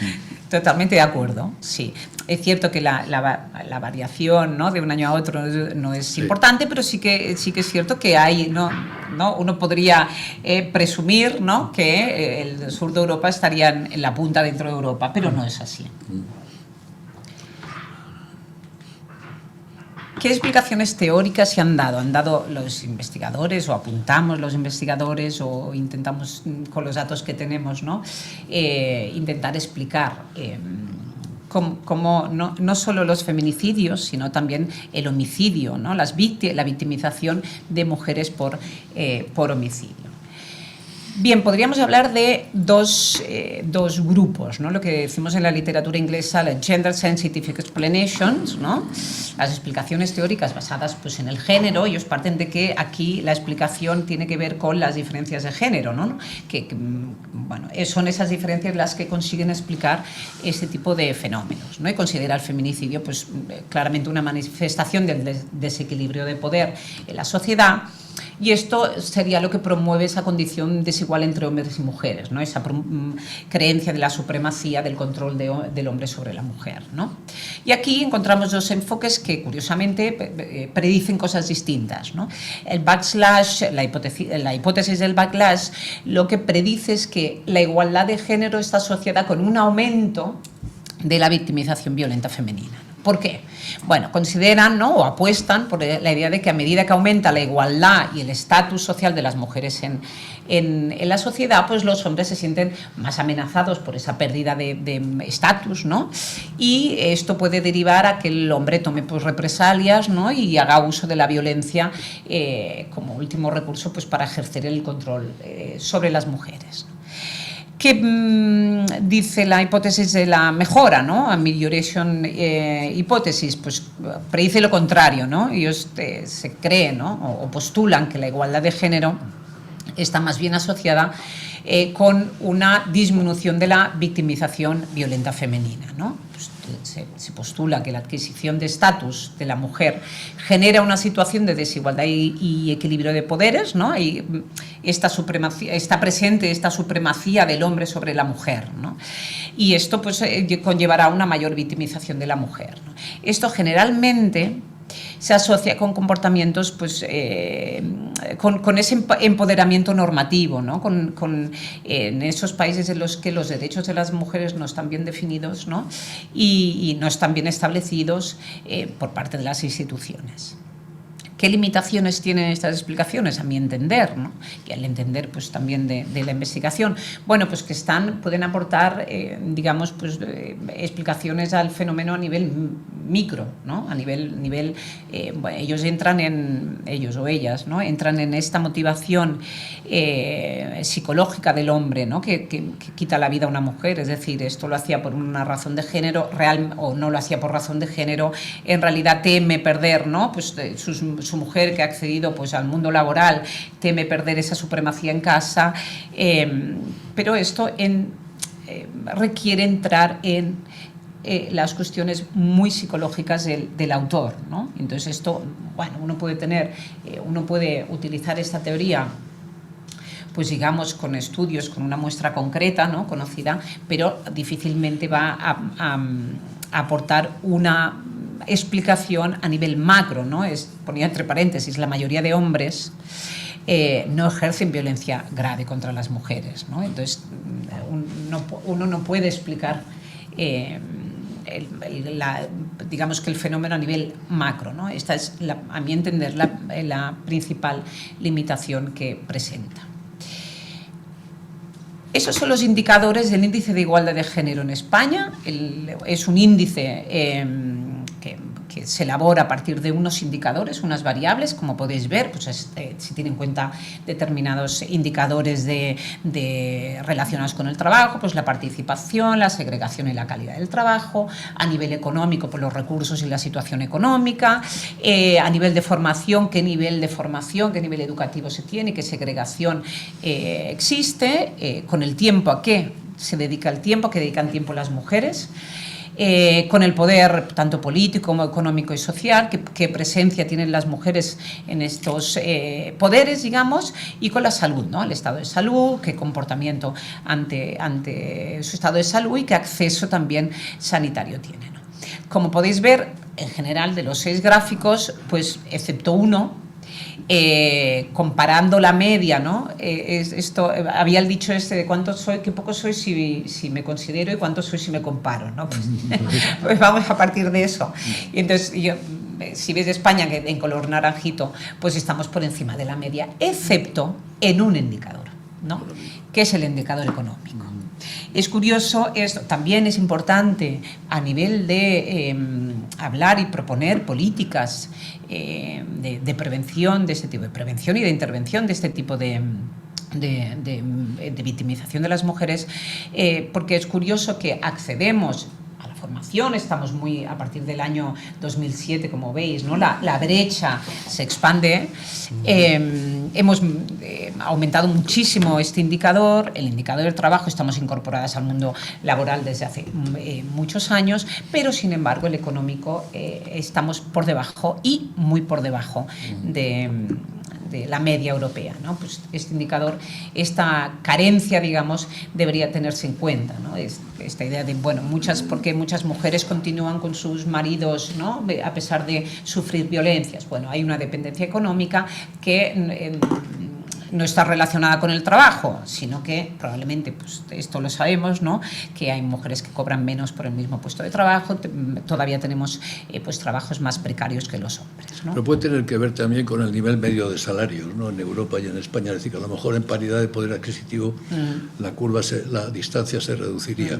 Totalmente de acuerdo, sí. Es cierto que la variación, ¿no?, de un año a otro no es importante, pero sí que es cierto que hay, ¿no? Uno podría presumir, ¿no?, que el sur de Europa estaría en la punta dentro de Europa, pero no es así. ¿Qué explicaciones teóricas se han dado? ¿Han dado los investigadores o apuntamos los investigadores o intentamos, con los datos que tenemos, ¿no?, intentar explicar cómo no solo los feminicidios, sino también el homicidio, ¿no?, la victimización de mujeres por homicidio? Bien, podríamos hablar de dos grupos, ¿no? Lo que decimos en la literatura inglesa, la Gender Sensitive Explanations, ¿no?, las explicaciones teóricas basadas, pues, en el género. Ellos parten de que aquí la explicación tiene que ver con las diferencias de género, ¿no?, bueno, son esas diferencias las que consiguen explicar ese tipo de fenómenos, ¿no? Y considera el feminicidio, pues, claramente una manifestación del desequilibrio de poder en la sociedad. Y esto sería lo que promueve esa condición desigual entre hombres y mujeres, ¿no?, esa creencia de la supremacía del control del hombre sobre la mujer, ¿no? Y aquí encontramos dos enfoques que, curiosamente, predicen cosas distintas, ¿no? El backlash, la hipótesis del backlash, lo que predice es que la igualdad de género está asociada con un aumento de la victimización violenta femenina. ¿Por qué? Bueno, consideran, ¿no?, o apuestan por la idea de que a medida que aumenta la igualdad y el estatus social de las mujeres en la sociedad, pues los hombres se sienten más amenazados por esa pérdida de estatus, ¿no? Y esto puede derivar a que el hombre tome, pues, represalias, ¿no?, y haga uso de la violencia como último recurso, pues, para ejercer el control sobre las mujeres, ¿no? ¿Qué dice la hipótesis de la mejora, ¿no?, amelioration hipótesis? Pues predice lo contrario, ¿no? Ellos se creen, ¿no?, o postulan que la igualdad de género está más bien asociada con una disminución de la victimización violenta femenina, ¿no? Pues se postula que la adquisición de estatus de la mujer genera una situación de desigualdad y equilibrio de poderes, ¿no? Y está presente esta supremacía del hombre sobre la mujer, ¿no? Y esto, pues, conllevará una mayor victimización de la mujer, ¿no? Esto generalmente se asocia con comportamientos, pues, con ese empoderamiento normativo, ¿no?, en esos países en los que los derechos de las mujeres no están bien definidos, ¿no?, y no están bien establecidos por parte de las instituciones. ¿Qué limitaciones tienen estas explicaciones, a mi entender, ¿no?, y al entender, pues, también de la investigación? Bueno, pues que pueden aportar, digamos, pues, explicaciones al fenómeno a nivel micro, ¿no?, a nivel bueno, ellos o ellas, ¿no?, entran en esta motivación psicológica del hombre, ¿no?, que quita la vida a una mujer. Es decir, esto lo hacía por una razón de género real, o no lo hacía por razón de género, en realidad teme perder, ¿no?, pues su mujer, que ha accedido, pues, al mundo laboral, teme perder esa supremacía en casa, pero esto requiere entrar en las cuestiones muy psicológicas del autor, ¿no? Entonces esto, bueno, uno puede utilizar esta teoría, pues, digamos, con estudios, con una muestra concreta, ¿no?, conocida, pero difícilmente va a aportar una explicación a nivel macro, ¿no? Ponía entre paréntesis, la mayoría de hombres no ejercen violencia grave contra las mujeres, ¿no? Entonces, uno no puede explicar digamos que el fenómeno a nivel macro, ¿no? Esta es, a mi entender, la principal limitación que presenta. Esos son los indicadores del índice de igualdad de género en España. Es un índice que se elabora a partir de unos indicadores, unas variables, como podéis ver, pues se tienen en cuenta determinados indicadores relacionados con el trabajo, pues la participación, la segregación y la calidad del trabajo, a nivel económico, pues los recursos y la situación económica, a nivel de formación, qué nivel de formación, qué nivel educativo se tiene, qué segregación existe, con el tiempo, a qué se dedica el tiempo, a qué dedican tiempo las mujeres. Con el poder tanto político como económico y social, qué presencia tienen las mujeres en estos poderes, digamos, y con la salud, ¿no? El estado de salud, qué comportamiento ante su estado de salud y qué acceso también sanitario tiene, ¿no? Como podéis ver, en general, de los 6 gráficos, pues excepto uno, comparando la media, ¿no? Esto, había el dicho de cuánto soy, qué poco soy si me considero y cuánto soy si me comparo, ¿no? Pues vamos a partir de eso. Y entonces, si ves España, que en color naranjito, pues estamos por encima de la media, excepto en un indicador, ¿no? Que es el indicador económico. Es curioso, también es importante a nivel de hablar y proponer políticas de prevención, de este tipo de prevención y de intervención de este tipo de victimización de las mujeres, porque es curioso que accedemos a la formación, estamos muy a partir del año 2007, como veis, ¿no? La brecha se expande. Hemos aumentado muchísimo este indicador, el indicador del trabajo, estamos incorporadas al mundo laboral desde hace muchos años, pero sin embargo el económico estamos por debajo y muy por debajo de la media europea, ¿no? Pues este indicador, esta carencia, digamos, debería tenerse en cuenta, ¿no? Esta idea de, bueno, porque muchas mujeres continúan con sus maridos, ¿no? A pesar de sufrir violencias. Bueno, hay una dependencia económica que no está relacionada con el trabajo, sino que probablemente, pues esto lo sabemos, ¿no? Que hay mujeres que cobran menos por el mismo puesto de trabajo, todavía tenemos pues trabajos más precarios que los hombres, ¿no? Pero puede tener que ver también con el nivel medio de salarios, ¿no? En Europa y en España, es decir, que a lo mejor en paridad de poder adquisitivo la distancia se reduciría.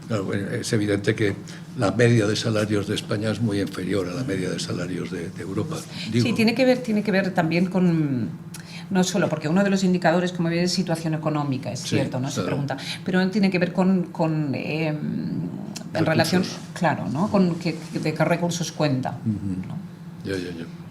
Claro, es evidente que la media de salarios de España es muy inferior a la media de salarios de Europa. Sí, tiene que ver también con... No solo, porque uno de los indicadores, como veis, es situación económica, es cierto, ¿no? Se pregunta, pero tiene que ver con en relación, claro, ¿no? Con de qué recursos cuenta, ¿no? Ya.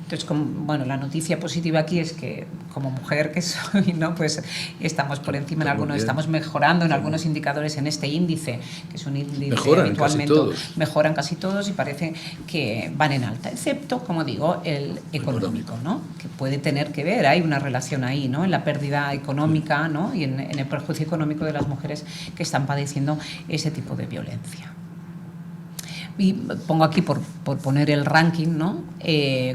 Entonces, bueno, la noticia positiva aquí es que, como mujer que soy, ¿no? Pues estamos por encima estamos mejorando en algunos indicadores en este índice, que es un índice habitualmente mejoran casi todos y parece que van en alta, excepto, como digo, el económico, ¿no? Que puede tener que ver, hay una relación ahí, ¿no? En la pérdida económica, ¿no? Y en el perjuicio económico de las mujeres que están padeciendo ese tipo de violencia. Y pongo aquí por poner el ranking, ¿no?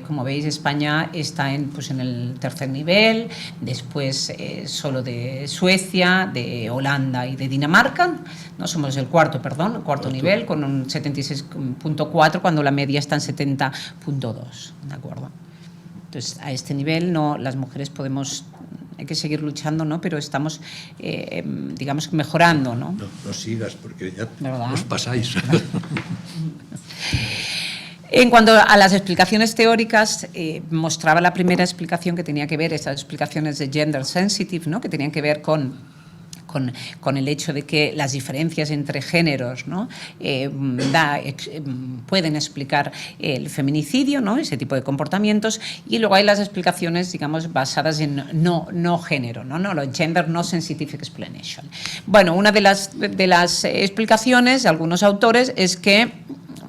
Como veis, España está en el tercer nivel, después solo de Suecia, de Holanda y de Dinamarca, no somos el cuarto nivel, con un 76,4 cuando la media está en 70,2, ¿de acuerdo? Entonces, a este nivel las mujeres hay que seguir luchando, ¿no? Pero estamos, digamos, mejorando, ¿no? No sigas, porque ya os pasáis. En cuanto a las explicaciones teóricas, mostraba la primera explicación que tenía que ver, estas explicaciones de gender sensitive, ¿no? Que tenían que ver con el hecho de que las diferencias entre géneros, ¿no? Pueden explicar el feminicidio, ¿no? Ese tipo de comportamientos, y luego hay las explicaciones, digamos, basadas en no género, ¿no? Lo gender no sensitive explanation. Bueno, una de las explicaciones de algunos autores es que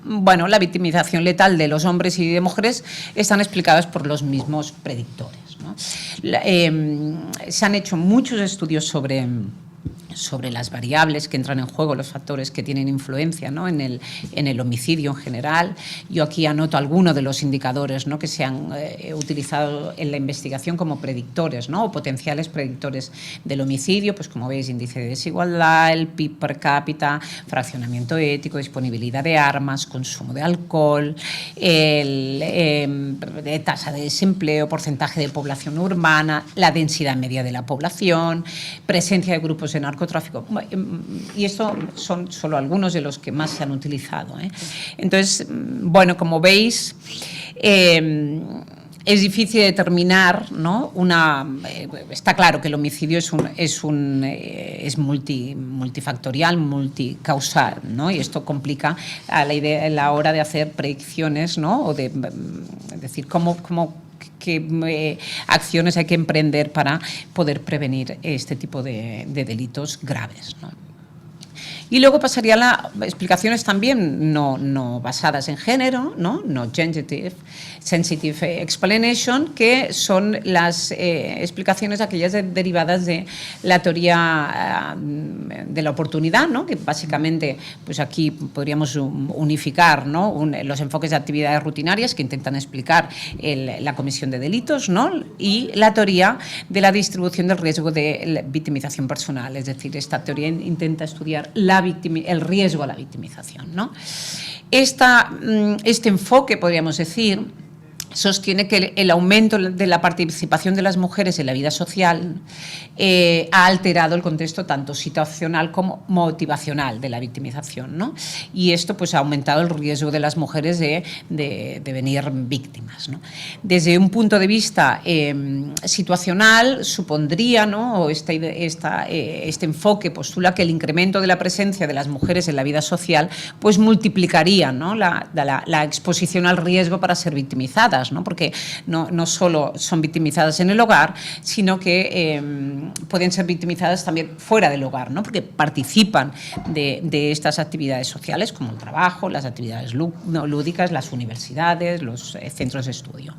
la victimización letal de los hombres y de mujeres están explicadas por los mismos predictores, ¿no? Se han hecho muchos estudios sobre las variables que entran en juego, los factores que tienen influencia, ¿no? en el homicidio en general. Yo aquí anoto algunos de los indicadores, ¿no? Que se han utilizado en la investigación como predictores, ¿no? O potenciales predictores del homicidio, pues como veis, índice de desigualdad, el PIB per cápita, fraccionamiento ético, disponibilidad de armas, consumo de alcohol, tasa de desempleo, porcentaje de población urbana, la densidad media de la población, presencia de grupos de narcotráfico narcotráfico. Y esto son solo algunos de los que más se han utilizado. Entonces, bueno, como veis, es difícil determinar, ¿no? Está claro que el homicidio es multifactorial, multicausal, ¿no? Y esto complica a la hora de hacer predicciones, ¿no? O de decir qué acciones hay que emprender para poder prevenir este tipo de delitos graves, ¿no? Y luego pasaría a las explicaciones también no basadas en género, no sensitive explanation, que son las explicaciones aquellas derivadas de la teoría de la oportunidad, ¿no? Que básicamente, pues aquí podríamos unificar, ¿no? Los enfoques de actividades rutinarias que intentan explicar la comisión de delitos, ¿no? Y la teoría de la distribución del riesgo de victimización personal, es decir, esta teoría intenta estudiar el riesgo a la victimización, ¿no? Este enfoque, podríamos decir, sostiene que el aumento de la participación de las mujeres en la vida social ha alterado el contexto tanto situacional como motivacional de la victimización, ¿no? Y esto pues ha aumentado el riesgo de las mujeres de devenir víctimas, ¿no? Desde un punto de vista situacional supondría, ¿no? O este enfoque postula que el incremento de la presencia de las mujeres en la vida social pues multiplicaría, ¿no? la exposición al riesgo para ser victimizadas, ¿no? Porque no solo son victimizadas en el hogar, sino que pueden ser victimizadas también fuera del hogar, ¿no? Porque participan de estas actividades sociales como el trabajo, las actividades lúdicas, las universidades, los centros de estudio.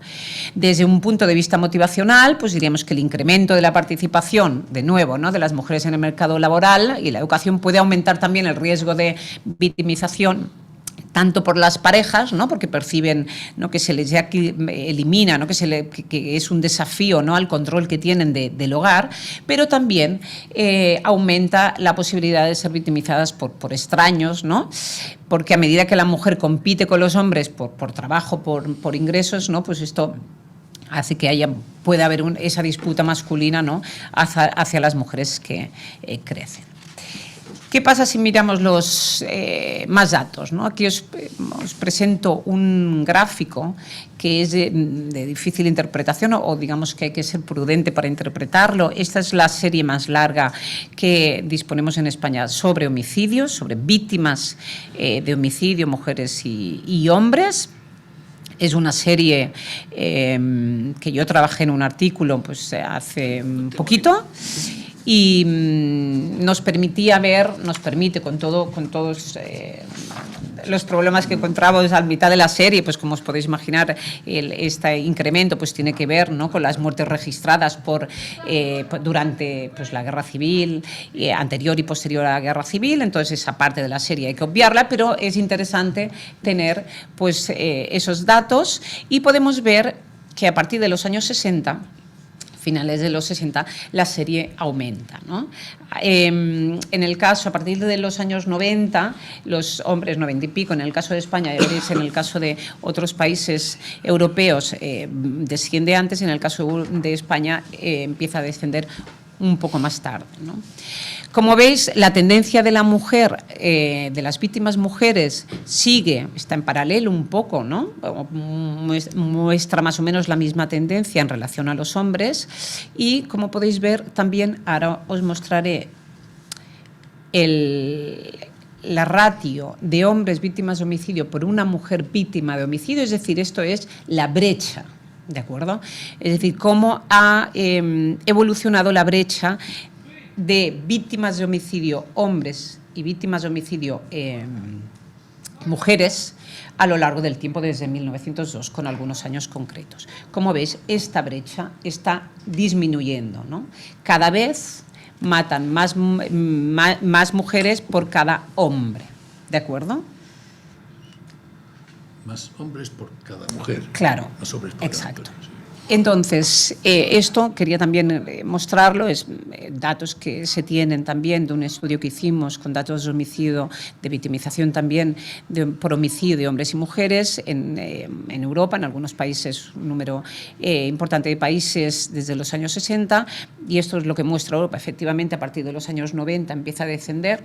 Desde un punto de vista motivacional, pues diríamos que el incremento de la participación, de nuevo, ¿no? de las mujeres en el mercado laboral y la educación puede aumentar también el riesgo de victimización, tanto por las parejas, ¿no? Porque perciben, ¿no? que se les elimina, ¿no? que es un desafío, ¿no? al control que tienen del hogar, pero también aumenta la posibilidad de ser victimizadas por extraños, ¿no? Porque a medida que la mujer compite con los hombres por trabajo, por ingresos, ¿no? Pues esto hace que pueda haber esa disputa masculina, ¿no? hacia las mujeres que crecen. ¿Qué pasa si miramos los más datos, ¿no? Aquí os presento un gráfico que es de difícil interpretación o digamos que hay que ser prudente para interpretarlo. Esta es la serie más larga que disponemos en España sobre homicidios, sobre víctimas de homicidio, mujeres y hombres. Es una serie que yo trabajé en un artículo pues, hace un poquito y nos permite con todos los problemas que encontramos a mitad de la serie, pues como os podéis imaginar, este incremento pues tiene que ver, ¿no? con las muertes registradas durante pues, la guerra civil, anterior y posterior a la guerra civil. Entonces esa parte de la serie hay que obviarla, pero es interesante tener pues, esos datos y podemos ver que a partir de los años 60, finales de los 60, la serie aumenta, ¿no? En el caso, a partir de los años 90, los hombres, 90 y pico, en el caso de España, en el caso de otros países europeos, desciende antes, en el caso de España empieza a descender un poco más tarde, ¿no? Como veis, la tendencia de la mujer, de las víctimas mujeres, está en paralelo un poco, ¿no? Muestra más o menos la misma tendencia en relación a los hombres y, como podéis ver, también ahora os mostraré la ratio de hombres víctimas de homicidio por una mujer víctima de homicidio, es decir, esto es la brecha. ¿De acuerdo? Es decir, cómo ha evolucionado la brecha de víctimas de homicidio hombres y víctimas de homicidio mujeres a lo largo del tiempo desde 1902, con algunos años concretos. Como veis, esta brecha está disminuyendo, ¿no? Cada vez matan más mujeres por cada hombre, ¿de acuerdo? Más hombres por cada mujer. Claro, más hombres por exacto. Cada mujer, sí. Entonces, esto quería también mostrarlo, es datos que se tienen también de un estudio que hicimos con datos de homicidio, de victimización también por homicidio de hombres y mujeres en Europa, en algunos países, un número importante de países desde los años 60, y esto es lo que muestra Europa. Efectivamente, a partir de los años 90 empieza a descender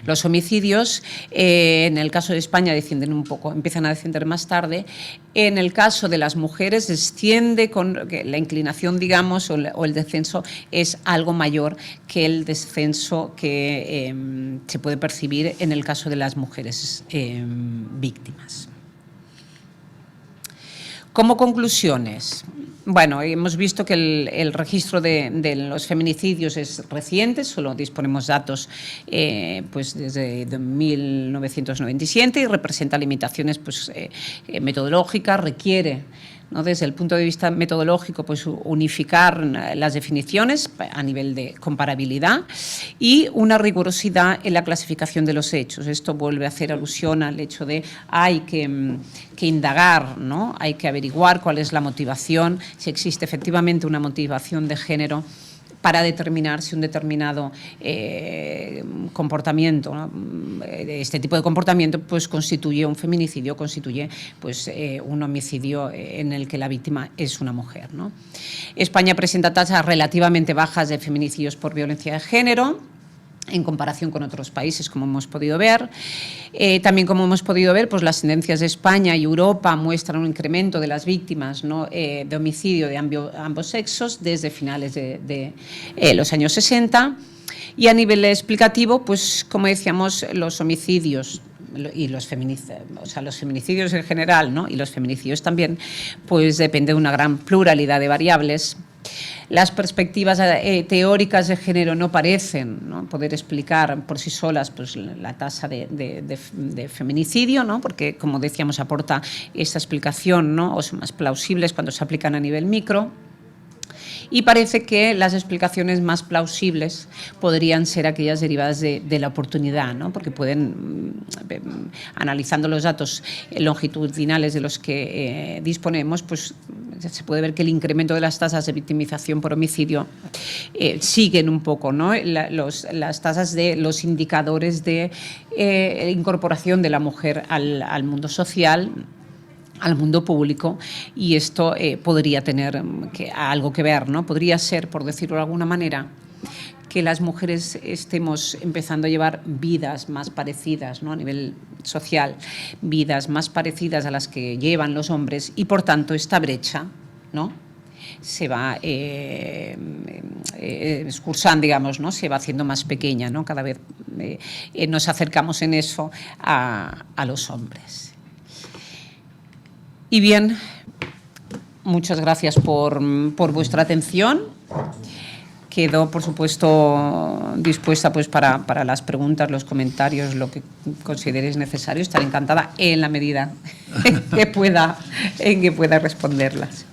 los homicidios. En el caso de España descienden un poco, empiezan a descender más tarde. En el caso de las mujeres desciende con la inclinación, digamos, o el descenso es algo mayor que el descenso que se puede percibir en el caso de las mujeres víctimas. Como conclusiones, bueno, hemos visto que el registro de los feminicidios es reciente, solo disponemos datos pues desde 1997 y representa limitaciones pues, metodológicas, requiere, ¿no? Desde el punto de vista metodológico, pues unificar las definiciones a nivel de comparabilidad y una rigurosidad en la clasificación de los hechos. Esto vuelve a hacer alusión al hecho de hay que indagar, ¿no? Hay que averiguar cuál es la motivación, si existe efectivamente una motivación de género para determinar si un determinado comportamiento, ¿no? Este tipo de comportamiento pues constituye un feminicidio, constituye pues, un homicidio en el que la víctima es una mujer, ¿no? España presenta tasas relativamente bajas de feminicidios por violencia de género, en comparación con otros países, como hemos podido ver. También, como hemos podido ver, pues las tendencias de España y Europa muestran un incremento de las víctimas, ¿no? De homicidio de ambos sexos desde finales de los años 60. Y a nivel explicativo, pues como decíamos, los homicidios y los feminicidios, o sea, los feminicidios en general, ¿no? Y los feminicidios también, pues depende de una gran pluralidad de variables. Las perspectivas teóricas de género no parecen, ¿no? Poder explicar por sí solas pues, la tasa de feminicidio, ¿no? Porque, como decíamos, aporta esta explicación, ¿no? O son más plausibles cuando se aplican a nivel micro. Y parece que las explicaciones más plausibles podrían ser aquellas derivadas de la oportunidad, ¿no? Porque pueden, analizando los datos longitudinales de los que disponemos, pues se puede ver que el incremento de las tasas de victimización por homicidio siguen un poco, ¿no? Las tasas de los indicadores de incorporación de la mujer al mundo social, al mundo público, y esto podría tener algo que ver, ¿no? Podría ser, por decirlo de alguna manera, que las mujeres estemos empezando a llevar vidas más parecidas, ¿no? A nivel social, vidas más parecidas a las que llevan los hombres, y por tanto esta brecha, ¿no? Se va excursando, digamos, ¿no? Se va haciendo más pequeña, ¿no? Cada vez nos acercamos en eso a los hombres. Y bien, muchas gracias por vuestra atención. Quedo, por supuesto, dispuesta pues, para las preguntas, los comentarios, lo que consideréis necesario. Estaré encantada en la medida en que pueda responderlas.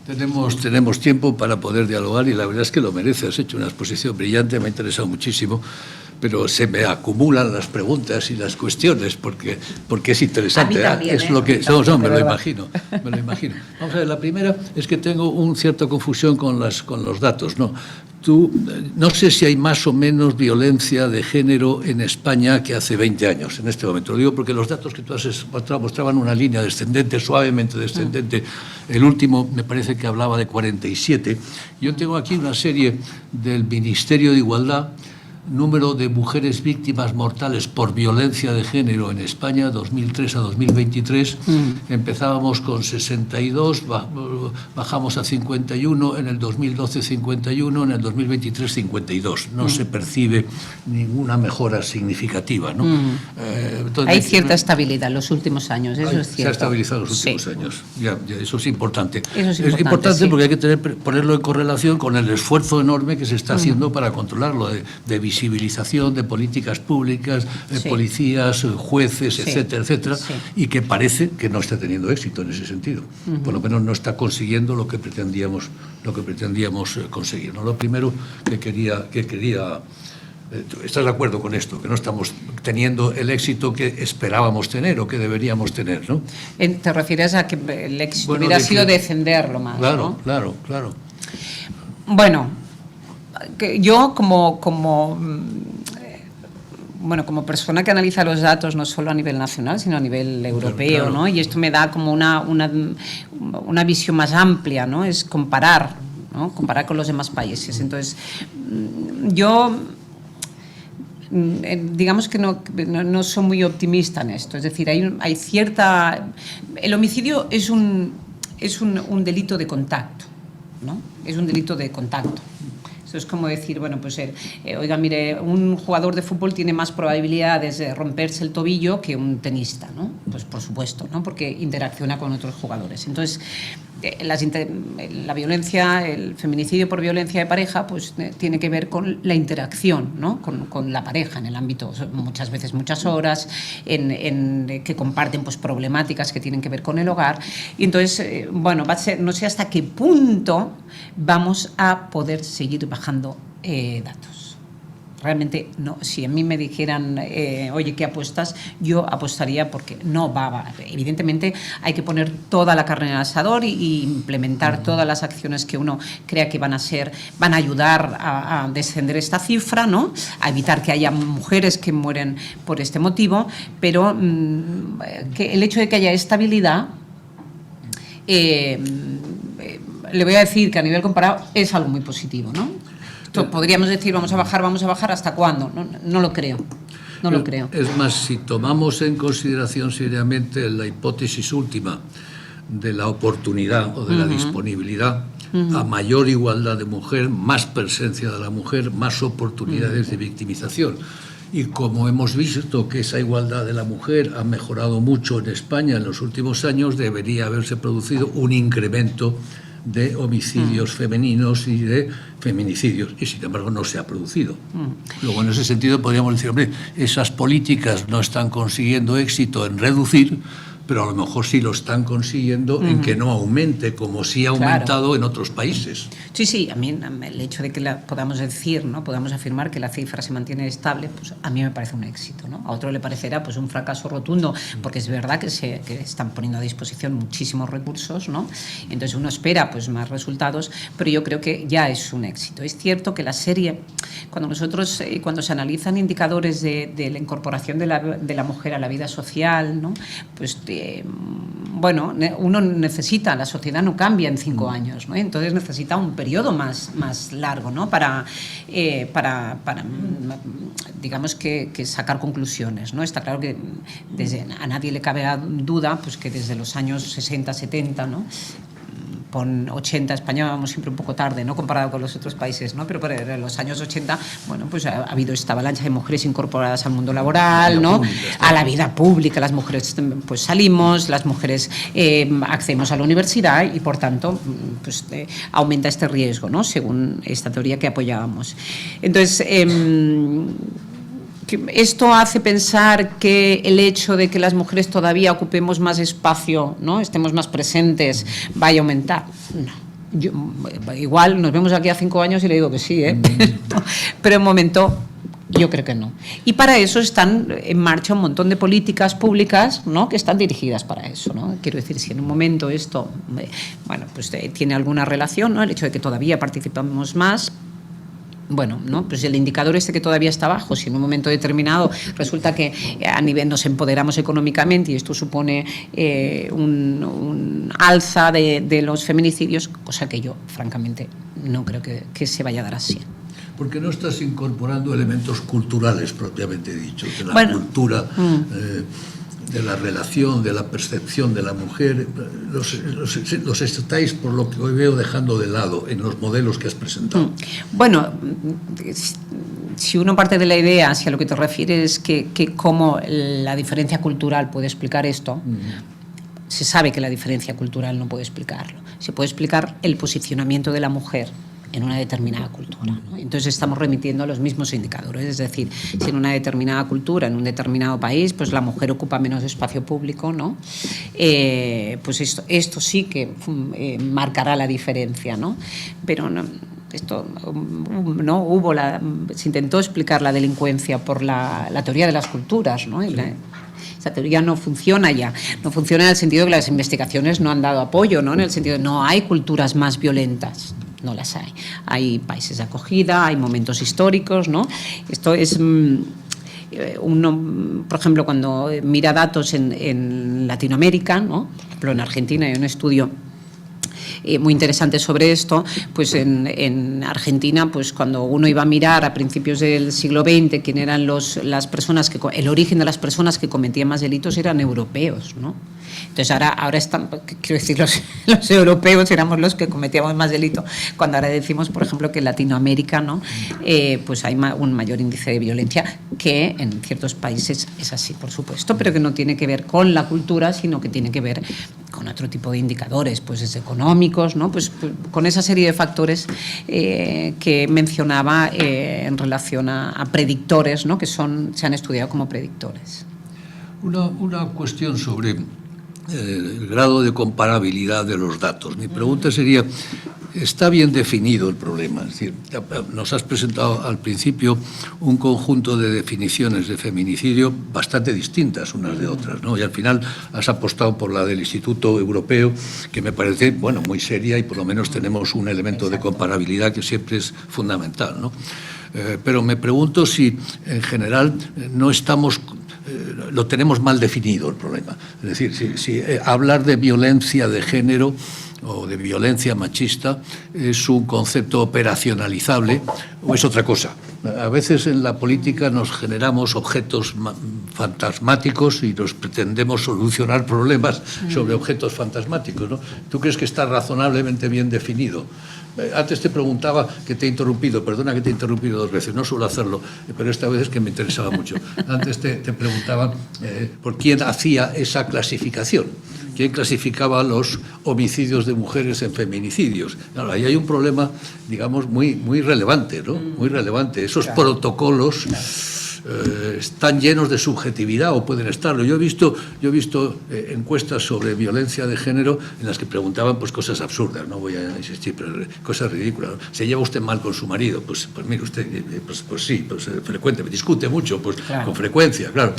Tenemos tiempo para poder dialogar y la verdad es que lo merece. Has hecho una exposición brillante, me ha interesado muchísimo, pero se me acumulan las preguntas y las cuestiones porque es interesante. También, es lo que me lo imagino. Vamos a ver, la primera es que tengo una cierta confusión con los datos, ¿no? No sé si hay más o menos violencia de género en España que hace 20 años, en este momento. Lo digo porque los datos que tú has mostraban una línea descendente, suavemente descendente. El último me parece que hablaba de 47. Yo tengo aquí una serie del Ministerio de Igualdad, número de mujeres víctimas mortales por violencia de género en España, 2003 a 2023. Empezábamos con 62, bajamos a 51, en el 2012 51, en el 2023 52. No se percibe ninguna mejora significativa, ¿no? Entonces, hay cierta estabilidad en los últimos años, eso es cierto. Se ha estabilizado en los últimos años. Ya, eso es importante. Es importante sí. Porque hay que ponerlo en correlación con el esfuerzo enorme que se está haciendo para controlarlo, de visibilización de políticas públicas, policías, jueces, etcétera, etcétera, y que parece que no está teniendo éxito en ese sentido. Por lo menos no está consiguiendo lo que pretendíamos conseguir, ¿no? Lo primero que quería ¿Estás de acuerdo con esto? Que no estamos teniendo el éxito que esperábamos tener o que deberíamos tener, ¿no? ¿Te refieres a que el éxito hubiera sido defenderlo más? Claro, ¿no? claro. Bueno, yo como persona que analiza los datos no solo a nivel nacional, sino a nivel europeo, claro. ¿no? Y esto me da como una visión más amplia, ¿no? Es comparar, ¿no? Comparar con los demás países. Entonces, yo digamos que no soy muy optimista en esto. Es decir, hay cierta... El homicidio es un delito de contacto, ¿no? Es un delito de contacto. Esto es como decir, bueno, pues oiga, mire, un jugador de fútbol tiene más probabilidades de romperse el tobillo que un tenista, ¿no? Pues por supuesto, ¿no? Porque interacciona con otros jugadores. Entonces, la violencia, el feminicidio por violencia de pareja, pues tiene que ver con la interacción, ¿no? Con la pareja en el ámbito, muchas veces muchas horas, que comparten pues problemáticas que tienen que ver con el hogar. Y entonces, bueno, va a ser, no sé hasta qué punto vamos a poder seguir bajando datos. Realmente no. Si a mí me dijeran, oye, ¿qué apuestas? Yo apostaría porque no va. Evidentemente hay que poner toda la carne en el asador y implementar todas las acciones que uno crea que van a ayudar a descender esta cifra, ¿no? A evitar que haya mujeres que mueren por este motivo, pero que el hecho de que haya estabilidad, le voy a decir que a nivel comparado es algo muy positivo, ¿no? Podríamos decir, vamos a bajar, ¿hasta cuándo? No lo creo. No lo creo. Es más, si tomamos en consideración seriamente la hipótesis última de la oportunidad o de la disponibilidad, a mayor igualdad de mujer, más presencia de la mujer, más oportunidades de victimización. Y como hemos visto que esa igualdad de la mujer ha mejorado mucho en España en los últimos años, debería haberse producido un incremento de homicidios femeninos y de feminicidios, y sin embargo no se ha producido. Luego, en ese sentido, podríamos decir, hombre, esas políticas no están consiguiendo éxito en reducir, pero a lo mejor sí lo están consiguiendo en que no aumente, como sí ha aumentado en otros países. Sí, a mí el hecho de que podamos decir, ¿no? Podamos afirmar que la cifra se mantiene estable, pues a mí me parece un éxito, ¿no? A otro le parecerá pues un fracaso rotundo, porque es verdad que están poniendo a disposición muchísimos recursos, ¿no? Entonces uno espera pues más resultados, pero yo creo que ya es un éxito. Es cierto que la serie, cuando se analizan indicadores de la incorporación de la mujer a la vida social, ¿no? Pues bueno, uno necesita, la sociedad no cambia en 5 años, ¿no? Entonces necesita un periodo más largo, ¿no? Para digamos que sacar conclusiones, ¿no? Está claro que a nadie le cabe duda pues que desde los años 60, 70, ¿no? Con 80, España vamos siempre un poco tarde, ¿no? Comparado con los otros países, ¿no? Pero por los años 80, bueno, pues ha habido esta avalancha de mujeres incorporadas al mundo laboral, ¿no? A la vida pública, las mujeres pues salimos, las mujeres accedemos a la universidad y por tanto pues aumenta este riesgo, ¿no? Según esta teoría que apoyábamos. Entonces, esto hace pensar que el hecho de que las mujeres todavía ocupemos más espacio, ¿no? Estemos más presentes, vaya a aumentar. No. Igual nos vemos aquí a 5 años y le digo que sí, pero en momento yo creo que no. Y para eso están en marcha un montón de políticas públicas, ¿no? Que están dirigidas para eso, ¿no? Quiero decir, si en un momento esto, bueno, pues tiene alguna relación, ¿no? El hecho de que todavía participamos más. Bueno, ¿no? Pues el indicador que todavía está bajo, si en un momento determinado resulta que a nivel nos empoderamos económicamente y esto supone un alza de los feminicidios, cosa que yo francamente no creo que se vaya a dar así. Porque no estás incorporando elementos culturales propiamente dicho, de la cultura, de la relación, de la percepción de la mujer, los estáis, por lo que hoy veo, dejando de lado en los modelos que has presentado. Bueno, si uno parte de la idea, hacia lo que te refieres, que cómo la diferencia cultural puede explicar esto, se sabe que la diferencia cultural no puede explicarlo. Se puede explicar el posicionamiento de la mujer en una determinada cultura, ¿no? Entonces estamos remitiendo a los mismos indicadores, es decir, si en una determinada cultura, en un determinado país, pues la mujer ocupa menos espacio público, ¿no? Pues esto sí que marcará la diferencia, ¿no? Pero no, esto, ¿no? Se intentó explicar la delincuencia por la teoría de las culturas, ¿no? Y esa teoría no funciona ya. No funciona en el sentido de que las investigaciones no han dado apoyo, ¿no? En el sentido de no hay culturas más violentas. No las hay. Hay países de acogida, hay momentos históricos, ¿no? Esto es... Uno, por ejemplo, cuando mira datos en Latinoamérica, ¿no? Por ejemplo, en Argentina hay un estudio muy interesante sobre esto, pues en Argentina, pues cuando uno iba a mirar a principios del siglo XX quién eran las personas el origen de las personas que cometían más delitos eran europeos, ¿no? Entonces ahora están, quiero decir, los europeos éramos los que cometíamos más delito, cuando ahora decimos, por ejemplo, que en Latinoamérica, ¿no? Pues hay un mayor índice de violencia, que en ciertos países es así, por supuesto, pero que no tiene que ver con la cultura, sino que tiene que ver con otro tipo de indicadores, pues es económicos, ¿no? Pues con esa serie de factores que mencionaba en relación a predictores, ¿no? Que se han estudiado como predictores. Una cuestión sobre el grado de comparabilidad de los datos. Mi pregunta sería, ¿está bien definido el problema? Es decir, nos has presentado al principio un conjunto de definiciones de feminicidio bastante distintas unas de otras, ¿no? Y al final has apostado por la del Instituto Europeo, que me parece, bueno, muy seria, y por lo menos tenemos un elemento de comparabilidad que siempre es fundamental, ¿no? Pero me pregunto si en general no estamos... lo tenemos mal definido el problema. Es decir, si hablar de violencia de género o de violencia machista es un concepto operacionalizable o es otra cosa. A veces en la política nos generamos objetos fantasmáticos y nos pretendemos solucionar problemas sobre objetos fantasmáticos, ¿no? ¿Tú crees que está razonablemente bien definido? Antes te preguntaba, que te he interrumpido, perdona que te he interrumpido 2 veces, no suelo hacerlo, pero esta vez es que me interesaba mucho. Antes te preguntaba por quién hacía esa clasificación, quién clasificaba los homicidios de mujeres en feminicidios. Claro, ahí hay un problema, digamos, muy relevante, ¿no? Muy relevante. Esos protocolos están llenos de subjetividad, o pueden estarlo. Yo he visto encuestas sobre violencia de género en las que preguntaban pues cosas absurdas, no voy a insistir, pero cosas ridículas. ¿Se lleva usted mal con su marido? Pues mire usted, pues sí, pues frecuente, discute mucho, pues claro, con frecuencia, claro.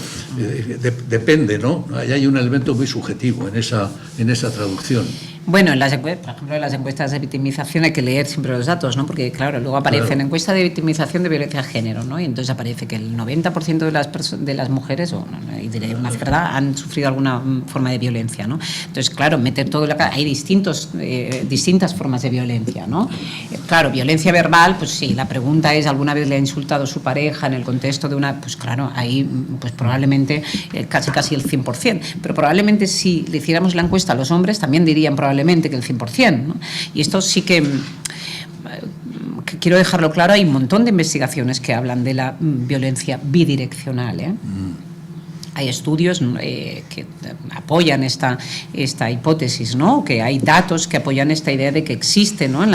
Depende, ¿no? Ahí hay un elemento muy subjetivo en esa traducción. Bueno, por ejemplo, en las encuestas de victimización hay que leer siempre los datos, ¿no? Porque, claro, luego aparecen encuestas de victimización de violencia de género, ¿no? Y entonces aparece que el 90% de las mujeres, y diré una verdad, han sufrido alguna forma de violencia, ¿no? Entonces, claro, meter todo hay distintas formas de violencia, ¿no? Claro, violencia verbal, pues sí, la pregunta es, ¿alguna vez le ha insultado su pareja en el contexto de una...? Pues claro, ahí pues probablemente casi el 100%, pero probablemente si le hiciéramos la encuesta a los hombres también dirían probablemente que el 100%, ¿no? Y esto sí que quiero dejarlo claro, hay un montón de investigaciones que hablan de la violencia bidireccional, ¿eh? Hay estudios que apoyan esta hipótesis, ¿no? Que hay datos que apoyan esta idea de que existe, ¿no?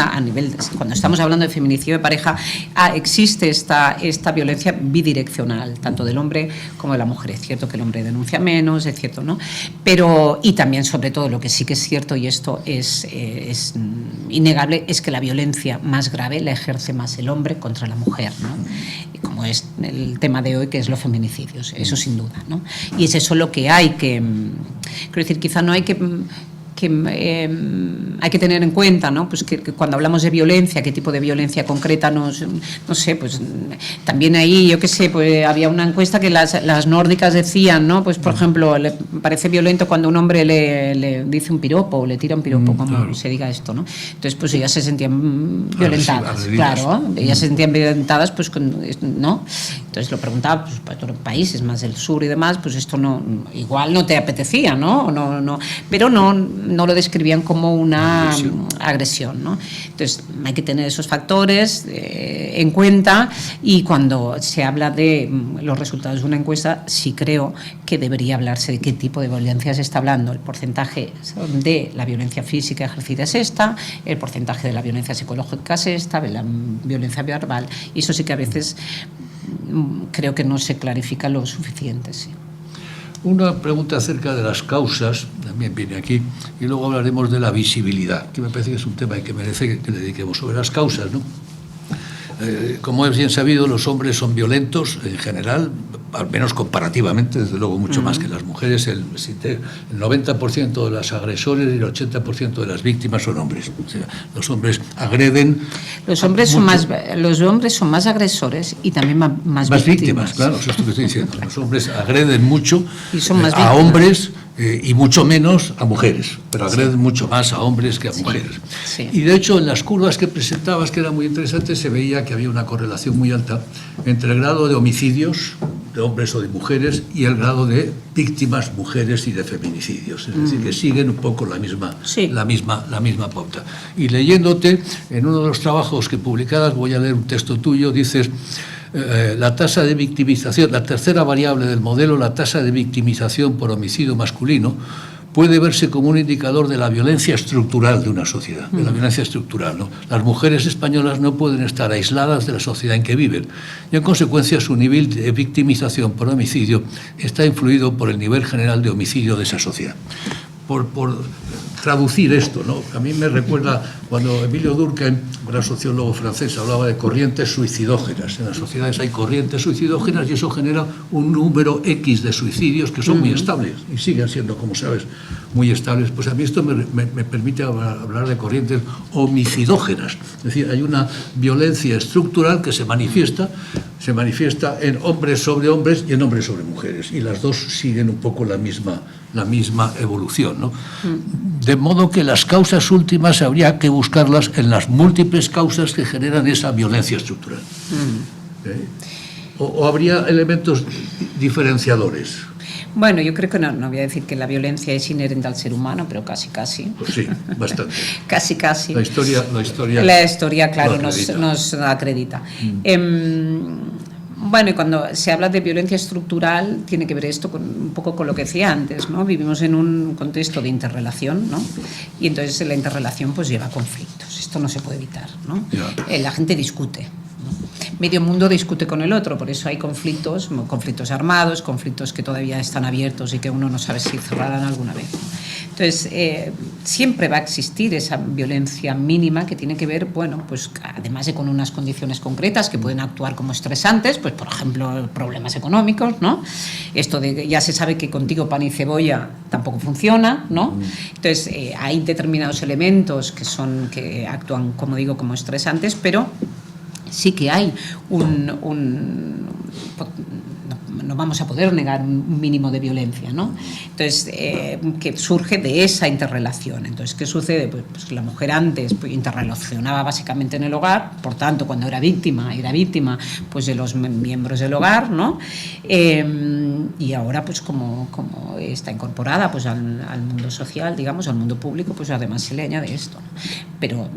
Cuando estamos hablando de feminicidio de pareja, existe esta violencia bidireccional, tanto del hombre como de la mujer. Es cierto que el hombre denuncia menos, es cierto, ¿no? Pero, y también, sobre todo, lo que sí que es cierto, y esto es innegable, es que la violencia más grave la ejerce más el hombre contra la mujer, ¿no? Como es el tema de hoy, que es los feminicidios, eso sin duda, ¿no? Y es eso lo que hay que... Quiero decir, quizá no hay que tener en cuenta, ¿no? Pues que cuando hablamos de violencia, qué tipo de violencia concreta, no sé, pues también ahí, yo qué sé, pues había una encuesta que las nórdicas decían, ¿no? Pues por ejemplo, le parece violento cuando un hombre le dice un piropo o le tira un piropo, como claro, se diga esto, ¿no? Entonces pues ellas se sentían violentadas, claro, ellas se sentían violentadas, pues ¿no? Entonces lo preguntaba, pues para otros países más del sur y demás, pues esto no, igual no te apetecía, ¿no? Pero no lo describían como una agresión, ¿no? Entonces hay que tener esos factores en cuenta, y cuando se habla de los resultados de una encuesta, sí creo que debería hablarse de qué tipo de violencia se está hablando. El porcentaje de la violencia física ejercida es esta, el porcentaje de la violencia psicológica es esta, de la violencia verbal, y eso sí que a veces creo que no se clarifica lo suficiente, sí. Una pregunta acerca de las causas, también viene aquí, y luego hablaremos de la visibilidad, que me parece que es un tema que merece que le dediquemos. Sobre las causas, ¿no? Como es bien sabido, los hombres son violentos en general, al menos comparativamente, desde luego mucho más que las mujeres. El 90% de los agresores y el 80% de las víctimas son hombres. O sea, los hombres agreden. Los hombres son más agresores y también más víctimas. Claro, eso es lo que estoy diciendo. Los hombres agreden mucho y son más a hombres y mucho menos a mujeres, pero agreden mucho más a hombres que a mujeres. Sí. Y de hecho, en las curvas que presentabas, que era muy interesante, se veía que había una correlación muy alta entre el grado de homicidios de hombres o de mujeres y el grado de víctimas mujeres y de feminicidios. Es decir, que siguen un poco la misma pauta. Y leyéndote, en uno de los trabajos que publicadas, voy a leer un texto tuyo, dices: la tasa de victimización, la tercera variable del modelo, la tasa de victimización por homicidio masculino, puede verse como un indicador de la violencia estructural de una sociedad, de la violencia estructural, ¿no? Las mujeres españolas no pueden estar aisladas de la sociedad en que viven y, en consecuencia, su nivel de victimización por homicidio está influido por el nivel general de homicidio de esa sociedad. Por traducir esto, ¿no? A mí me recuerda cuando Emilio Durkheim, un gran sociólogo francés, hablaba de corrientes suicidógenas. En las sociedades hay corrientes suicidógenas y eso genera un número X de suicidios que son muy estables y siguen siendo, como sabes, muy estables. Pues a mí esto me permite hablar de corrientes homicidógenas. Es decir, hay una violencia estructural que se manifiesta en hombres sobre hombres y en hombres sobre mujeres. Y las dos siguen un poco la misma evolución, ¿no? De modo que las causas últimas habría que buscarlas en las múltiples causas que generan esa violencia estructural. ¿O habría elementos diferenciadores? Bueno, yo creo que no voy a decir que la violencia es inherente al ser humano, pero casi. Pues sí, bastante. Casi. La historia, claro, nos acredita. Bueno, y cuando se habla de violencia estructural, tiene que ver esto un poco con lo que decía antes, ¿no? Vivimos en un contexto de interrelación, ¿no? Y entonces la interrelación pues lleva a conflictos. Esto no se puede evitar, ¿no? La gente discute, ¿no? Medio mundo discute con el otro, por eso hay conflictos armados, conflictos que todavía están abiertos y que uno no sabe si cerrarán alguna vez. Entonces, siempre va a existir esa violencia mínima que tiene que ver, bueno, pues además de con unas condiciones concretas que pueden actuar como estresantes, pues por ejemplo, problemas económicos, ¿no? Esto de que ya se sabe que contigo pan y cebolla tampoco funciona, ¿no? Entonces, hay determinados elementos que actúan, como digo, como estresantes, pero sí que hay no vamos a poder negar un mínimo de violencia, ¿no? Entonces, que surge de esa interrelación. Entonces, ¿qué sucede? Pues la mujer antes interrelacionaba básicamente en el hogar, por tanto, cuando era víctima pues de los miembros del hogar, ¿no? Y ahora, pues como está incorporada pues al mundo social, digamos, al mundo público, pues además se le añade esto, ¿no? Pero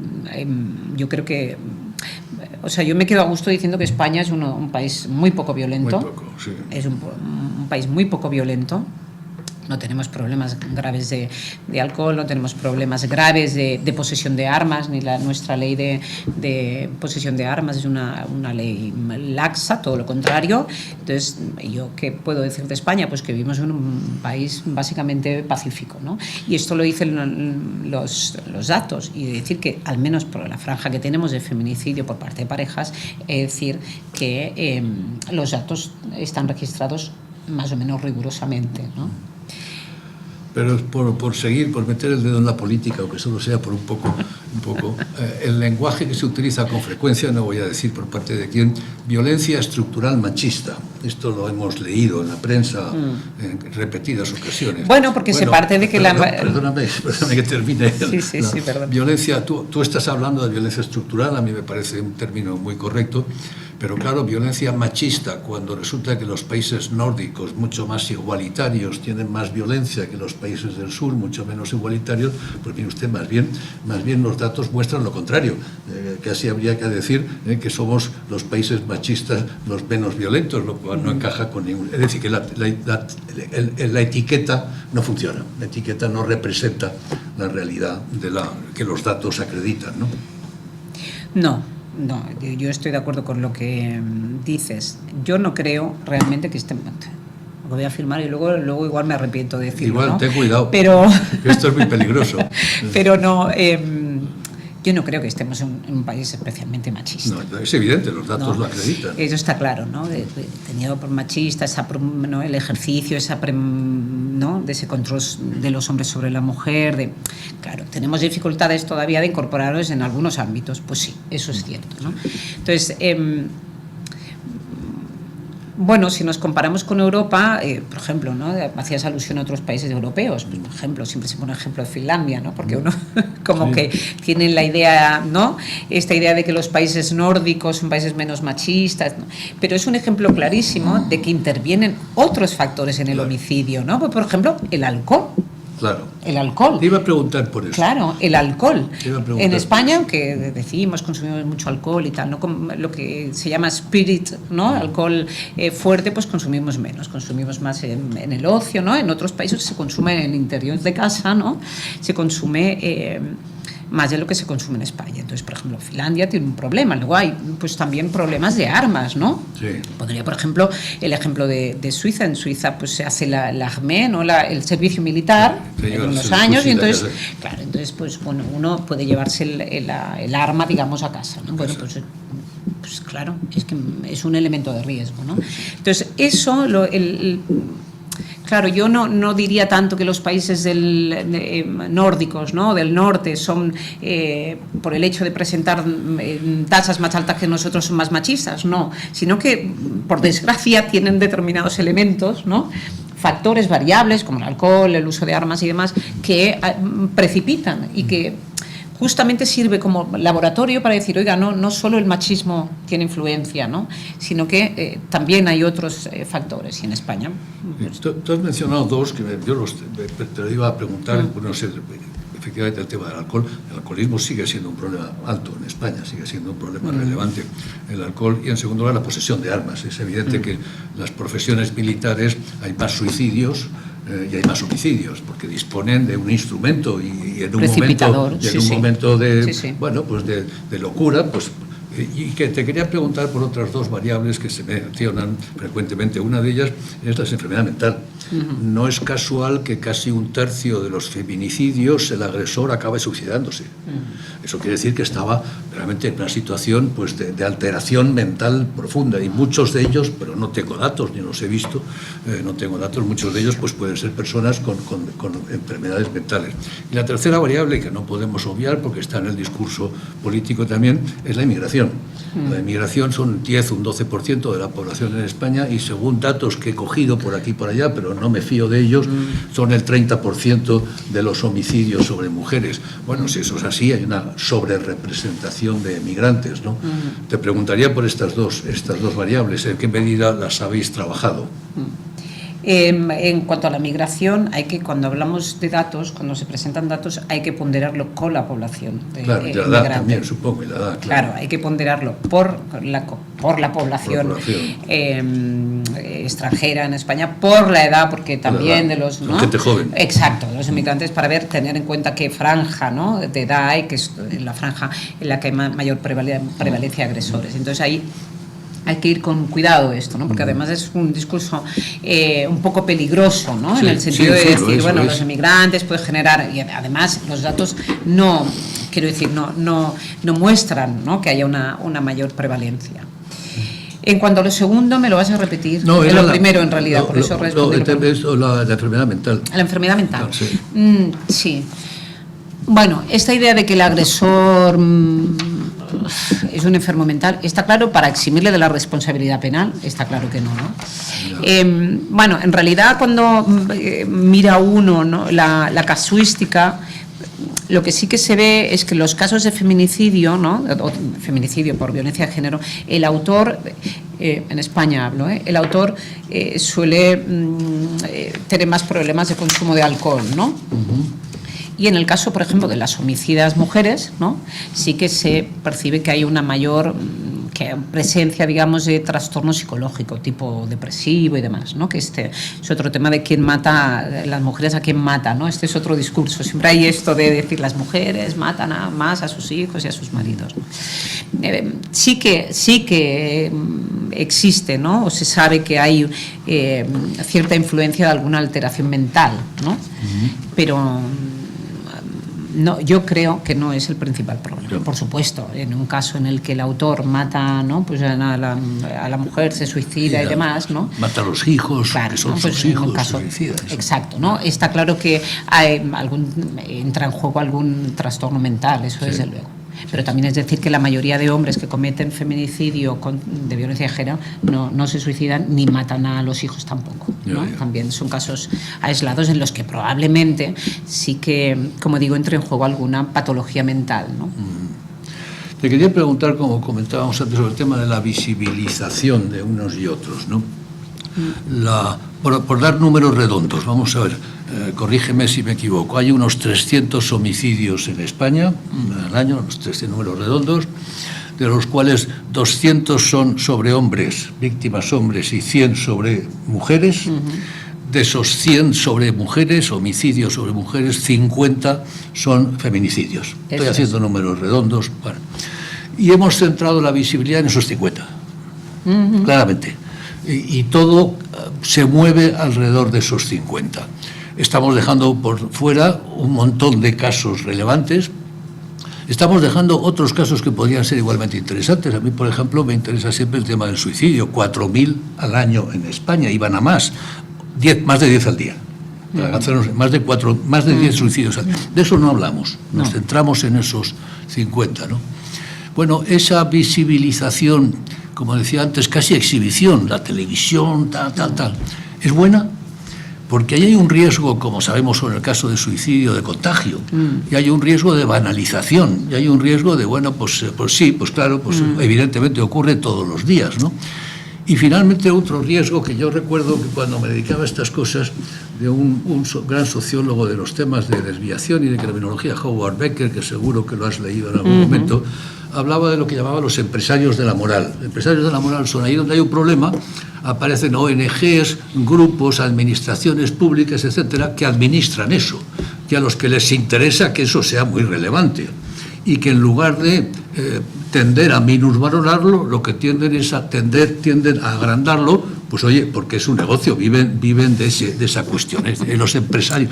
yo creo que... O sea, yo me quedo a gusto diciendo que España es un país muy poco violento. Muy poco, sí. Es un país muy poco violento. No tenemos problemas graves de alcohol, no tenemos problemas graves de posesión de armas, ni nuestra ley de posesión de armas es una ley laxa, todo lo contrario. Entonces, ¿yo qué puedo decir de España? Pues que vivimos en un país básicamente pacífico, ¿no? Y esto lo dicen los datos, y decir que al menos por la franja que tenemos de feminicidio por parte de parejas, es decir que los datos están registrados más o menos rigurosamente, ¿no? Pero por seguir, por meter el dedo en la política, aunque solo sea por un poco, el lenguaje que se utiliza con frecuencia, no voy a decir por parte de quién, violencia estructural machista. Esto lo hemos leído en la prensa en repetidas ocasiones. Bueno, porque se parte de que Perdóname que termine. Sí, perdón. Violencia, tú estás hablando de violencia estructural, a mí me parece un término muy correcto, pero claro, violencia machista, cuando resulta que los países nórdicos, mucho más igualitarios, tienen más violencia que los países del sur, mucho menos igualitarios, pues mire usted, más bien los datos muestran lo contrario. Casi habría que decir que somos los países machistas los menos violentos, lo cual no encaja con ningún... Es decir, que la etiqueta no funciona, la etiqueta no representa la realidad que los datos acreditan, ¿no? No, yo estoy de acuerdo con lo que dices. Yo no creo realmente que lo voy a afirmar y luego igual me arrepiento de decirlo. Igual, ¿no? ten cuidado, pero esto es muy peligroso. Pero no, Yo no creo que estemos en un país especialmente machista. No, es evidente, los datos lo acreditan. Eso está claro, ¿no? Tenido por machista, ¿no? El ejercicio, ¿no? De ese control de los hombres sobre la mujer. Claro, tenemos dificultades todavía de incorporarlos en algunos ámbitos. Pues sí, eso es cierto, ¿no? Entonces, bueno, si nos comparamos con Europa, por ejemplo, ¿no? Hacías alusión a otros países europeos, pues, por ejemplo, siempre se pone el ejemplo de Finlandia, ¿no? Porque uno como que tiene la idea, ¿no? Esta idea de que los países nórdicos son países menos machistas, ¿no? Pero es un ejemplo clarísimo de que intervienen otros factores en el homicidio, ¿no? Pues, por ejemplo, el alcohol. Claro. El alcohol. Te iba a preguntar por eso. Claro, el alcohol. En España, aunque consumimos mucho alcohol y tal, ¿no? Lo que se llama spirit, ¿no? Alcohol fuerte, pues consumimos menos, consumimos más en el ocio, ¿no? En otros países se consume en el interior de casa, ¿no? Se consume más de lo que se consume en España. Entonces, por ejemplo, Finlandia tiene un problema. Luego hay pues también problemas de armas, ¿no? Sí. Podría, por ejemplo, el ejemplo de Suiza. En Suiza pues se hace la ARME, ¿no? El servicio militar en unos años, y entonces, claro, entonces pues bueno, uno puede llevarse el arma, digamos, a casa, ¿no? Bueno, pues claro, es que es un elemento de riesgo, ¿no? Entonces, eso claro, yo no diría tanto que los países nórdicos, ¿no? Del norte son, por el hecho de presentar tasas más altas que nosotros, son más machistas, no, sino que, por desgracia, tienen determinados elementos, ¿no? Factores variables como el alcohol, el uso de armas y demás, que precipitan y que justamente sirve como laboratorio para decir, oiga, no solo el machismo tiene influencia, ¿no? Sino que también hay otros factores. Y en España... Pues... Tú has mencionado dos que yo te lo iba a preguntar, no sé, efectivamente el tema del alcohol. El alcoholismo sigue siendo un problema alto en España, sigue siendo un problema relevante, el alcohol, y en segundo lugar la posesión de armas. Es evidente que las profesiones militares hay más suicidios y hay más homicidios, porque disponen de un instrumento y en un momento de bueno, pues de locura, pues. Y que te quería preguntar por otras dos variables que se mencionan frecuentemente. Una de ellas es la enfermedad mental. No es casual que casi un tercio de los feminicidios el agresor acabe suicidándose. Eso quiere decir que estaba realmente en una situación pues, de alteración mental profunda, y muchos de ellos, pero no tengo datos ni los he visto, no tengo datos, muchos de ellos pues, pueden ser personas con enfermedades mentales. Y la tercera variable, que no podemos obviar porque está en el discurso político también, es la inmigración. La inmigración son 10 o un 12% de la población en España, y según datos que he cogido por aquí y por allá, pero no me fío de ellos, son el 30% de los homicidios sobre mujeres. Bueno, si eso es así, hay una sobrerepresentación de migrantes, ¿no? Te preguntaría por estas dos variables, ¿en qué medida las habéis trabajado? En cuanto a la migración, cuando hablamos de datos, cuando se presentan datos, hay que ponderarlo con la población. Claro, y la edad también, supongo, y la edad, claro, hay que ponderarlo por la población extranjera en España, por la edad, porque también de los... ¿no? Gente joven. Exacto, de los inmigrantes, para tener en cuenta qué franja, ¿no? de edad hay, que es la franja en la que hay mayor prevalencia de agresores. Entonces ahí hay que ir con cuidado esto, ¿no? Porque además es un discurso un poco peligroso, ¿no? En el sentido de decir, bueno, los inmigrantes pueden generar, y además los datos no muestran, ¿no? Que haya una mayor prevalencia. En cuanto a lo segundo, ¿me lo vas a repetir? No, lo primero, en realidad, por eso respondí. La enfermedad mental. La enfermedad mental. Sí. Sí. Bueno, esta idea de que el agresor es un enfermo mental, está claro, para eximirle de la responsabilidad penal, está claro que no. Bueno, en realidad cuando mira uno, ¿no? la casuística, lo que sí que se ve es que en los casos de feminicidio, ¿no? O feminicidio por violencia de género, el autor, en España hablo, el autor suele tener más problemas de consumo de alcohol, ¿no? Y en el caso, por ejemplo, de las homicidas mujeres, ¿no? Sí que se percibe que hay una mayor presencia, digamos, de trastorno psicológico, tipo depresivo y demás, ¿no? Que este es otro tema de quién mata, las mujeres a quién mata, ¿no? Este es otro discurso. Siempre hay esto de decir las mujeres matan más a sus hijos y a sus maridos, ¿no? Sí que existe, ¿no? O se sabe que hay cierta influencia de alguna alteración mental, ¿no? Pero no, yo creo que no es el principal problema. Claro. Por supuesto, en un caso en el que el autor mata, ¿no?, pues a la mujer, se suicida y demás, ¿no? Mata a los hijos, claro, que son ¿no? Pues sus en hijos, un caso, se suicidan. exacto, ¿no? Está claro que entra en juego algún trastorno mental, eso desde luego. Pero también es decir que la mayoría de hombres que cometen feminicidio de violencia de género no se suicidan ni matan a los hijos tampoco, ¿no? También son casos aislados en los que probablemente sí que, como digo, entre en juego alguna patología mental, ¿no? Te quería preguntar, como comentábamos antes, sobre el tema de la visibilización de unos y otros, ¿no? Por dar números redondos, vamos a ver, corrígeme si me equivoco, hay unos 300 homicidios en España al año, unos 300 números redondos, de los cuales 200 son sobre hombres, víctimas hombres, y 100 sobre mujeres. De esos 100 sobre mujeres, homicidios sobre mujeres, 50 son feminicidios. Estoy haciendo números redondos. Bueno. Y hemos centrado la visibilidad en esos 50, claramente. Y todo se mueve alrededor de esos 50. Estamos dejando por fuera un montón de casos relevantes. Estamos dejando otros casos que podrían ser igualmente interesantes. A mí, por ejemplo, me interesa siempre el tema del suicidio. 4.000 al año en España, y van a más. Más de 10 al día. Más de 10 suicidios al día. De eso no hablamos. Nos centramos en esos 50, ¿no? Bueno, esa visibilización, como decía antes, casi exhibición, la televisión, tal, ¿es buena? Porque ahí hay un riesgo, como sabemos en el caso de suicidio, de contagio, y hay un riesgo de banalización, y hay un riesgo de, bueno, pues sí, pues claro, pues evidentemente ocurre todos los días, ¿no? Y finalmente otro riesgo que yo recuerdo que cuando me dedicaba a estas cosas, de un gran sociólogo de los temas de desviación y de criminología, Howard Becker, que seguro que lo has leído en algún momento, hablaba de lo que llamaba los empresarios de la moral. Empresarios de la moral son ahí donde hay un problema, aparecen ONGs, grupos, administraciones públicas, etcétera, que administran eso, que a los que les interesa que eso sea muy relevante, y que en lugar de tender a minusvalorarlo, lo que tienden a agrandarlo, pues oye, porque es un negocio, viven de esa cuestión. Los empresarios,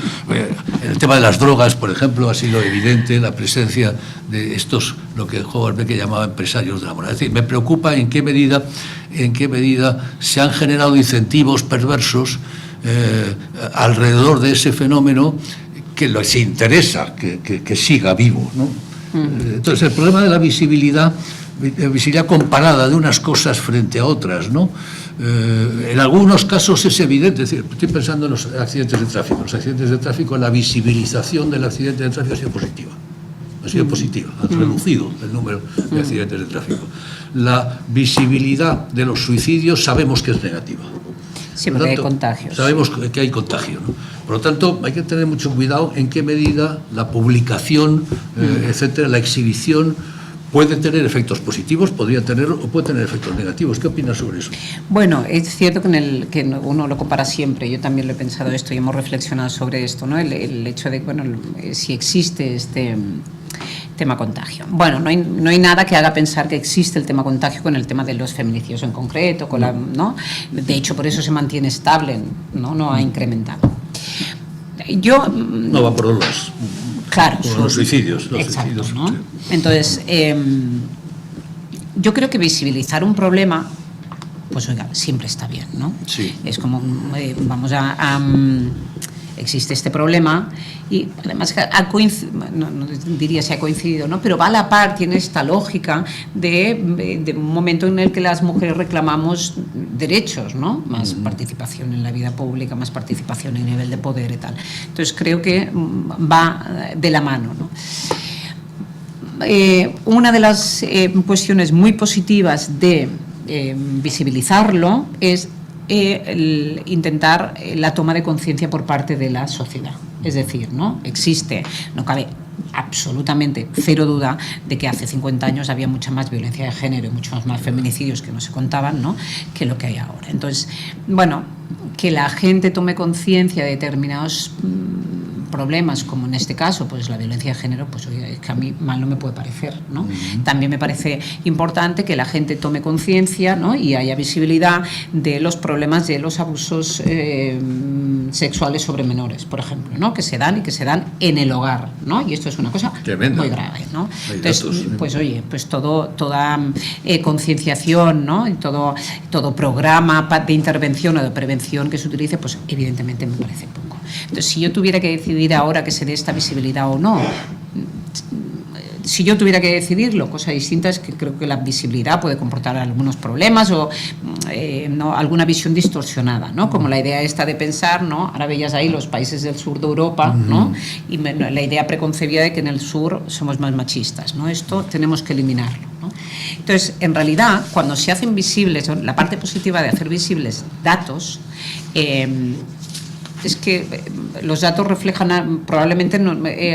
en el tema de las drogas, por ejemplo, ha sido evidente la presencia de estos, lo que Howard Becker llamaba empresarios de la moral. Es decir, me preocupa en qué medida se han generado incentivos perversos alrededor de ese fenómeno que les interesa que siga vivo, ¿no? Entonces, el problema de la visibilidad comparada de unas cosas frente a otras, ¿no? En algunos casos es evidente, es decir, estoy pensando en los accidentes de tráfico. Los accidentes de tráfico, la visibilización del accidente de tráfico ha sido positiva, ha reducido el número de accidentes de tráfico. La visibilidad de los suicidios sabemos que es negativa. Sí, porque hay contagios. Sabemos que hay contagio, ¿no? Por lo tanto, hay que tener mucho cuidado en qué medida la publicación, etcétera, la exhibición, puede tener efectos positivos, podría tener o puede tener efectos negativos. ¿Qué opinas sobre eso? Bueno, es cierto que uno lo compara siempre. Yo también lo he pensado esto y hemos reflexionado sobre esto, ¿no? El hecho de, bueno, si existe este tema contagio. Bueno, no hay nada que haga pensar que existe el tema contagio con el tema de los feminicidios en concreto, ¿no? De hecho, por eso se mantiene estable, no ha incrementado. No va por los lados. Claro. Por los suicidios. Exacto, ¿no? Sí. Entonces, yo creo que visibilizar un problema, pues oiga, siempre está bien, ¿no? Sí. Es como, vamos existe este problema y además no diría si ha coincidido, ¿no? Pero va a la par, tiene esta lógica de un momento en el que las mujeres reclamamos derechos, ¿no? Más participación en la vida pública, más participación en nivel de poder y tal. Entonces creo que va de la mano, ¿no? Una de las cuestiones muy positivas de visibilizarlo es intentar la toma de conciencia por parte de la sociedad. Es decir, no cabe absolutamente cero duda de que hace 50 años había mucha más violencia de género y muchos más feminicidios que no se contaban, ¿no?, que lo que hay ahora. Entonces, bueno, que la gente tome conciencia de determinados problemas, como en este caso, pues la violencia de género, pues oye, es que a mí mal no me puede parecer, ¿no? También me parece importante que la gente tome conciencia, ¿no?, y haya visibilidad de los problemas de los abusos sexuales sobre menores, por ejemplo, ¿no? Que se dan en el hogar, ¿no? Y esto es una cosa tremenda, muy grave, ¿no? Entonces, datos, pues oye, pues toda concienciación, ¿no? Y todo programa de intervención o de prevención que se utilice, pues evidentemente me parece poco. Entonces, si yo tuviera que decidir ahora que se dé esta visibilidad o no, si yo tuviera que decidirlo, cosa distinta es que creo que la visibilidad puede comportar algunos problemas o ¿no? alguna visión distorsionada, ¿no? Como la idea esta de pensar, ¿no? Ahora veías ahí los países del sur de Europa, ¿no? Y la idea preconcebida de que en el sur somos más machistas, ¿no? Esto tenemos que eliminarlo, ¿no? Entonces, en realidad, cuando se hacen visibles, la parte positiva de hacer visibles datos, es que los datos reflejan, probablemente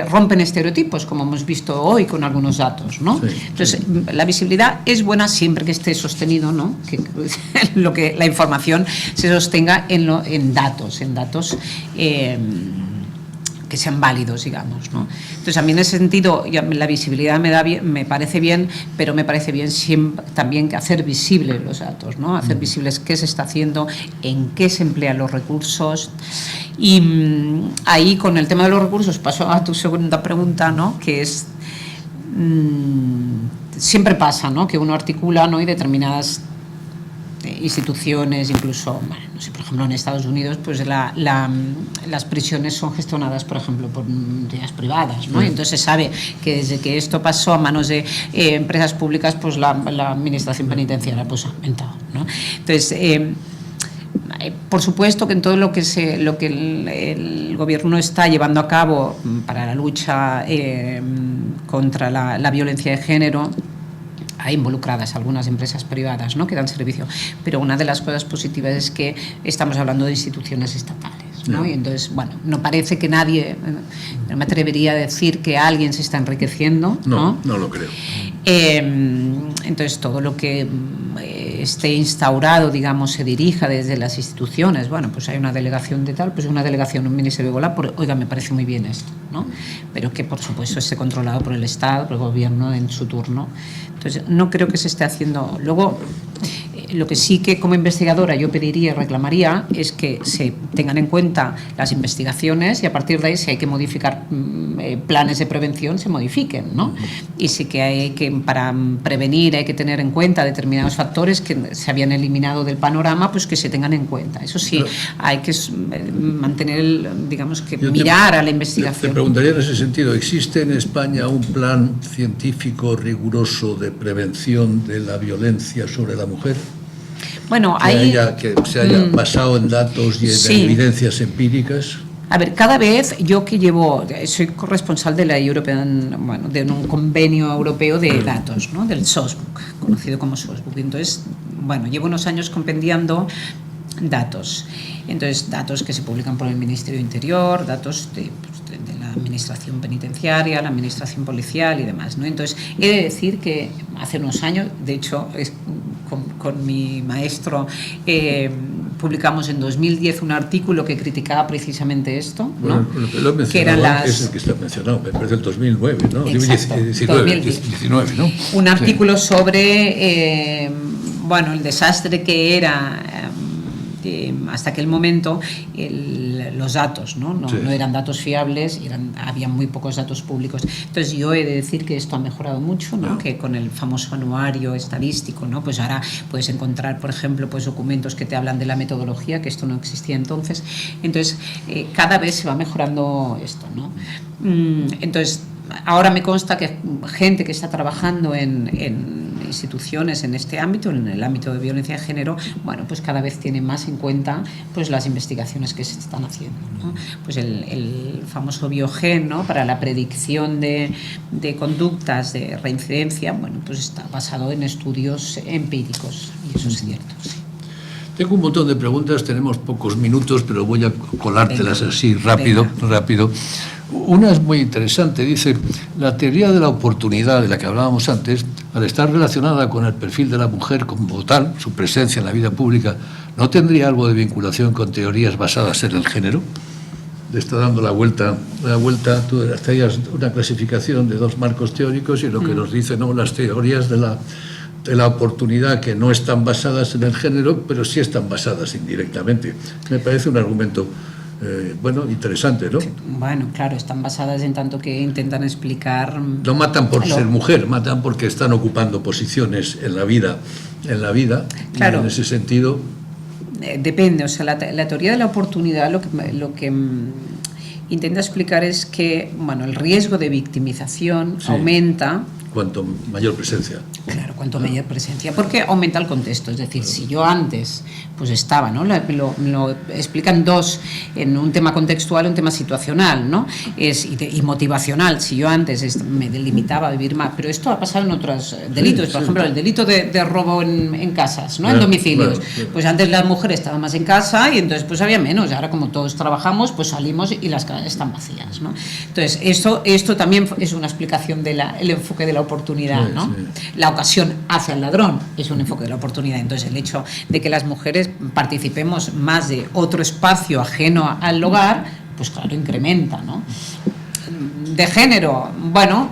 rompen estereotipos, como hemos visto hoy con algunos datos, ¿no? Sí, entonces, sí. La visibilidad es buena siempre que esté sostenido, ¿no? Que la información se sostenga en datos que sean válidos, digamos, ¿no? Entonces, a mí en ese sentido, la visibilidad me parece bien, pero me parece bien siempre, también hacer visibles los datos, ¿no? Hacer visibles qué se está haciendo, en qué se emplean los recursos. Y ahí, con el tema de los recursos, paso a tu segunda pregunta, ¿no? Que es, siempre pasa, ¿no? Que uno articula, ¿no? Y determinadas instituciones, incluso, bueno, no sé, por ejemplo, en Estados Unidos, pues las prisiones son gestionadas, por ejemplo, por entidades privadas, ¿no? Y entonces se sabe que desde que esto pasó a manos de empresas públicas, pues la administración penitenciaria pues ha aumentado, ¿no? Entonces, por supuesto que en todo lo que el gobierno está llevando a cabo para la lucha contra la violencia de género, hay involucradas algunas empresas privadas, ¿no? Que dan servicio, pero una de las cosas positivas es que estamos hablando de instituciones estatales, ¿no? Y entonces, bueno, no parece que nadie, no me atrevería a decir que alguien se está enriqueciendo, ¿no? No lo creo. Entonces, todo lo que esté instaurado, digamos, se dirija desde las instituciones, bueno, pues hay una delegación de tal, pues una delegación, un ministerio de igualdad, oiga, me parece muy bien esto, ¿no? Pero que, por supuesto, esté controlado por el Estado, por el gobierno en su turno. Entonces, no creo que se esté haciendo. Luego, lo que sí que como investigadora yo pediría y reclamaría es que se tengan en cuenta las investigaciones y a partir de ahí, si hay que modificar planes de prevención, se modifiquen, ¿no? Y sí que hay que, para prevenir, hay que tener en cuenta determinados factores que se habían eliminado del panorama, pues que se tengan en cuenta. Eso sí, hay que mantener, digamos, que mirar a la investigación. Te preguntaría en ese sentido, ¿existe en España un plan científico riguroso de prevención de la violencia sobre la mujer? Bueno, que se haya basado en datos y en evidencias empíricas. A ver, cada vez yo que soy corresponsal de la European, bueno, de un convenio europeo de datos, ¿no? Del SOSBUC, conocido como SOSBUC. Entonces, bueno, llevo unos años compendiando datos. Entonces, datos que se publican por el Ministerio de Interior, datos de la administración penitenciaria, la administración policial y demás, ¿no? Entonces, he de decir que hace unos años, de hecho, con mi maestro, publicamos en 2010 un artículo que criticaba precisamente esto, ¿no? Bueno, que eran es el que está mencionado, me parece el 2009, ¿no? Exacto, 2019, ¿no? Un artículo sobre, bueno, el desastre que era hasta aquel momento los datos, ¿no? No eran datos fiables, había muy pocos datos públicos. Entonces yo he de decir que esto ha mejorado mucho, ¿no? Que con el famoso anuario estadístico, ¿no? Pues ahora puedes encontrar, por ejemplo, pues documentos que te hablan de la metodología, que esto no existía entonces. Entonces cada vez se va mejorando esto, ¿no? Entonces ahora me consta que gente que está trabajando en instituciones en este ámbito, en el ámbito de violencia de género, bueno, pues cada vez tiene más en cuenta pues las investigaciones que se están haciendo, ¿no? Pues el famoso biogen, ¿no? Para la predicción de conductas de reincidencia, bueno, pues está basado en estudios empíricos y eso es cierto, sí. Tengo un montón de preguntas, tenemos pocos minutos, pero voy a colártelas así rápido. Una es muy interesante, dice, la teoría de la oportunidad de la que hablábamos antes, al estar relacionada con el perfil de la mujer como tal, su presencia en la vida pública, ¿no tendría algo de vinculación con teorías basadas en el género? Le está dando la vuelta, tú hacías una clasificación de dos marcos teóricos y lo que nos dicen, ¿no? Las teorías de la oportunidad que no están basadas en el género, pero sí están basadas indirectamente. Me parece un argumento bueno, interesante, ¿no? Bueno, claro, están basadas en tanto que intentan explicar... No matan por ser mujer, matan porque están ocupando posiciones en la vida, claro. Y en ese sentido... Depende, o sea, la teoría de la oportunidad lo que intenta explicar es que, bueno, el riesgo de victimización aumenta... Cuanto mayor presencia. Claro, cuanto mayor presencia, porque aumenta el contexto. Es decir, si yo antes pues estaba, ¿no? Lo explican dos, en un tema contextual y un tema situacional, ¿no? Y motivacional. Si yo antes me limitaba a vivir más, pero esto ha pasado en otros delitos, por ejemplo, el delito de robo en casas, ¿no? En domicilios. Pues antes las mujeres estaban más en casa y entonces pues había menos. Ahora como todos trabajamos, pues salimos y las casas están vacías, ¿no? Entonces esto también es una explicación del enfoque de la oportunidad, ¿no? La ocasión hacia el ladrón es un enfoque de la oportunidad. Entonces el hecho de que las mujeres participemos más de otro espacio ajeno al hogar, pues claro, incrementa, ¿no? De género, bueno,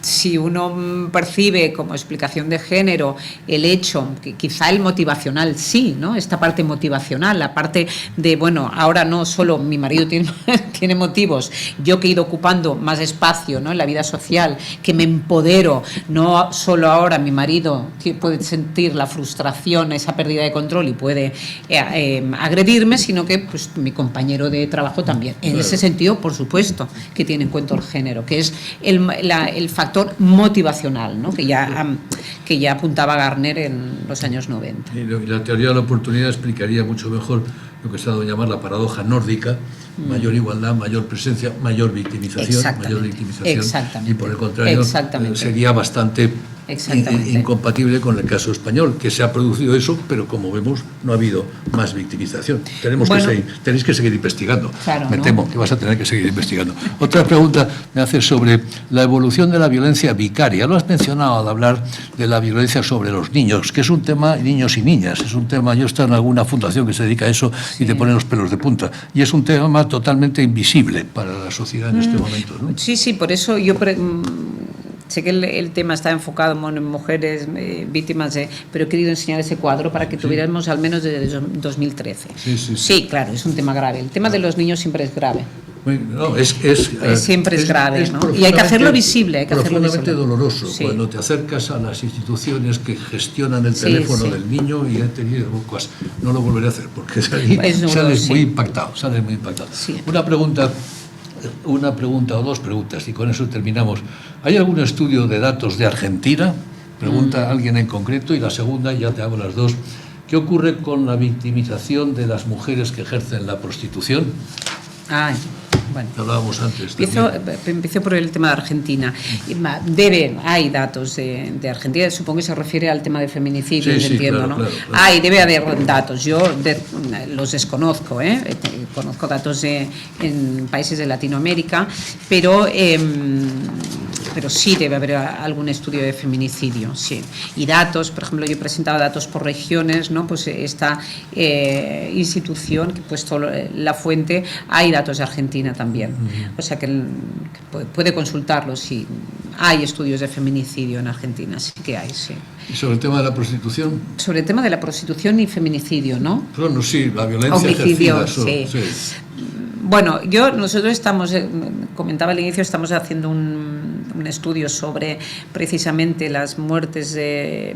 si uno percibe como explicación de género el hecho, que quizá el motivacional sí, ¿no? Esta parte motivacional, la parte de, bueno, ahora no solo mi marido tiene motivos, yo que he ido ocupando más espacio, ¿no? En la vida social, que me empodero, no solo ahora mi marido puede sentir la frustración, esa pérdida de control y puede agredirme, sino que pues mi compañero de trabajo también. En ese sentido, por supuesto, que tiene en cuenta el género, que es el factor motivacional, ¿no? que ya apuntaba Gardner en los años 90. Y la teoría de la oportunidad explicaría mucho mejor lo que se ha dado a llamar la paradoja nórdica: mayor igualdad, mayor presencia, mayor victimización, y por el contrario sería bastante incompatible con el caso español, que se ha producido eso, pero como vemos no ha habido más victimización. Tenéis que seguir investigando. Claro, me temo que vas a tener que seguir investigando. Otra pregunta me hace sobre la evolución de la violencia vicaria. Lo has mencionado al hablar de la violencia sobre los niños, que es un tema, niños y niñas, es un tema, yo estoy en alguna fundación que se dedica a eso y te pone los pelos de punta, y es un tema totalmente invisible para la sociedad en este momento, ¿no? Sí, por eso yo sé que el tema está enfocado en mujeres víctimas, pero he querido enseñar ese cuadro para que tuviéramos al menos desde 2013. Sí, claro, es un tema grave. El tema de los niños siempre es grave. No, siempre es grave, ¿no? Y hay que hacerlo visible. Profundamente doloroso cuando te acercas a las instituciones que gestionan el teléfono del niño, y he tenido bocas. No lo volveré a hacer porque sales muy impactado. Sí. Una pregunta o dos preguntas y con eso terminamos. ¿Hay algún estudio de datos de Argentina? Pregunta alguien en concreto. Y la segunda, ya te hago las dos: ¿qué ocurre con la victimización de las mujeres que ejercen la prostitución? Bueno, hablábamos antes. Empiezo por el tema de Argentina. Hay datos de Argentina, supongo que se refiere al tema de feminicidios, entiendo, claro, ¿no? Claro. Debe haber datos. Yo los desconozco, conozco datos en países de Latinoamérica, pero sí debe haber algún estudio de feminicidio, sí. Y datos, por ejemplo, yo he presentado datos por regiones, ¿no? Pues esta institución que he puesto la fuente, hay datos de Argentina también. O sea que puede consultarlos si hay estudios de feminicidio en Argentina, sí que hay, sí. ¿Y sobre el tema de la prostitución? Sobre el tema de la prostitución y feminicidio, ¿no? Bueno, sí, la violencia homicidio, ejercida. Sí. Bueno, nosotros estamos, comentaba al inicio, estamos haciendo un estudio sobre precisamente las muertes de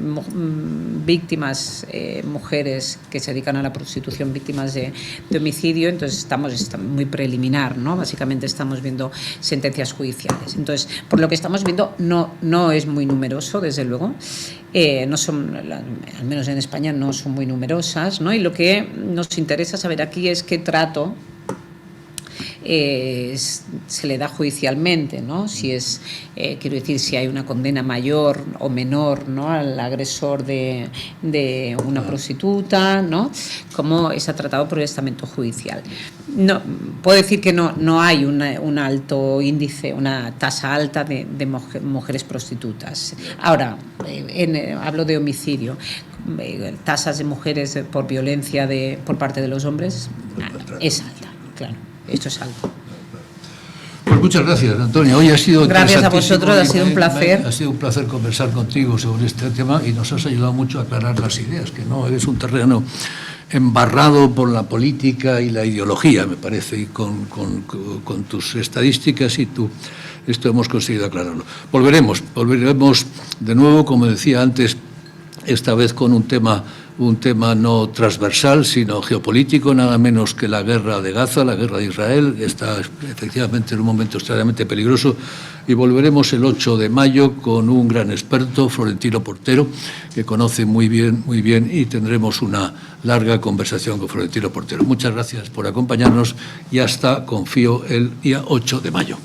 víctimas, mujeres que se dedican a la prostitución, víctimas de homicidio. Entonces estamos muy preliminar, ¿no? Básicamente estamos viendo sentencias judiciales. Entonces, por lo que estamos viendo, no es muy numeroso, desde luego. No son, al menos en España, no son muy numerosas, ¿no? Y lo que nos interesa saber aquí es qué trato se le da judicialmente, ¿no? Si es, quiero decir, si hay una condena mayor o menor, ¿no? Al agresor de una prostituta, ¿no? Cómo se ha tratado por el estamento judicial. No, puedo decir que no hay un alto índice, una tasa alta de mujeres prostitutas. Ahora, hablo de homicidio. Tasas de mujeres por violencia por parte de los hombres es alta, claro. Esto es algo. Pues muchas gracias, Antonio. Hoy ha sido gracias a vosotros, ha sido un placer. Ha sido un placer conversar contigo sobre este tema y nos has ayudado mucho a aclarar las ideas, que no es un terreno embarrado por la política y la ideología, me parece, y con tus estadísticas y esto hemos conseguido aclararlo. Volveremos de nuevo, como decía antes, esta vez con un tema no transversal, sino geopolítico, nada menos que la guerra de Gaza, la guerra de Israel, que está efectivamente en un momento extremadamente peligroso, y volveremos el 8 de mayo con un gran experto, Florentino Portero, que conoce muy bien, y tendremos una larga conversación con Florentino Portero. Muchas gracias por acompañarnos y hasta, confío, el día 8 de mayo.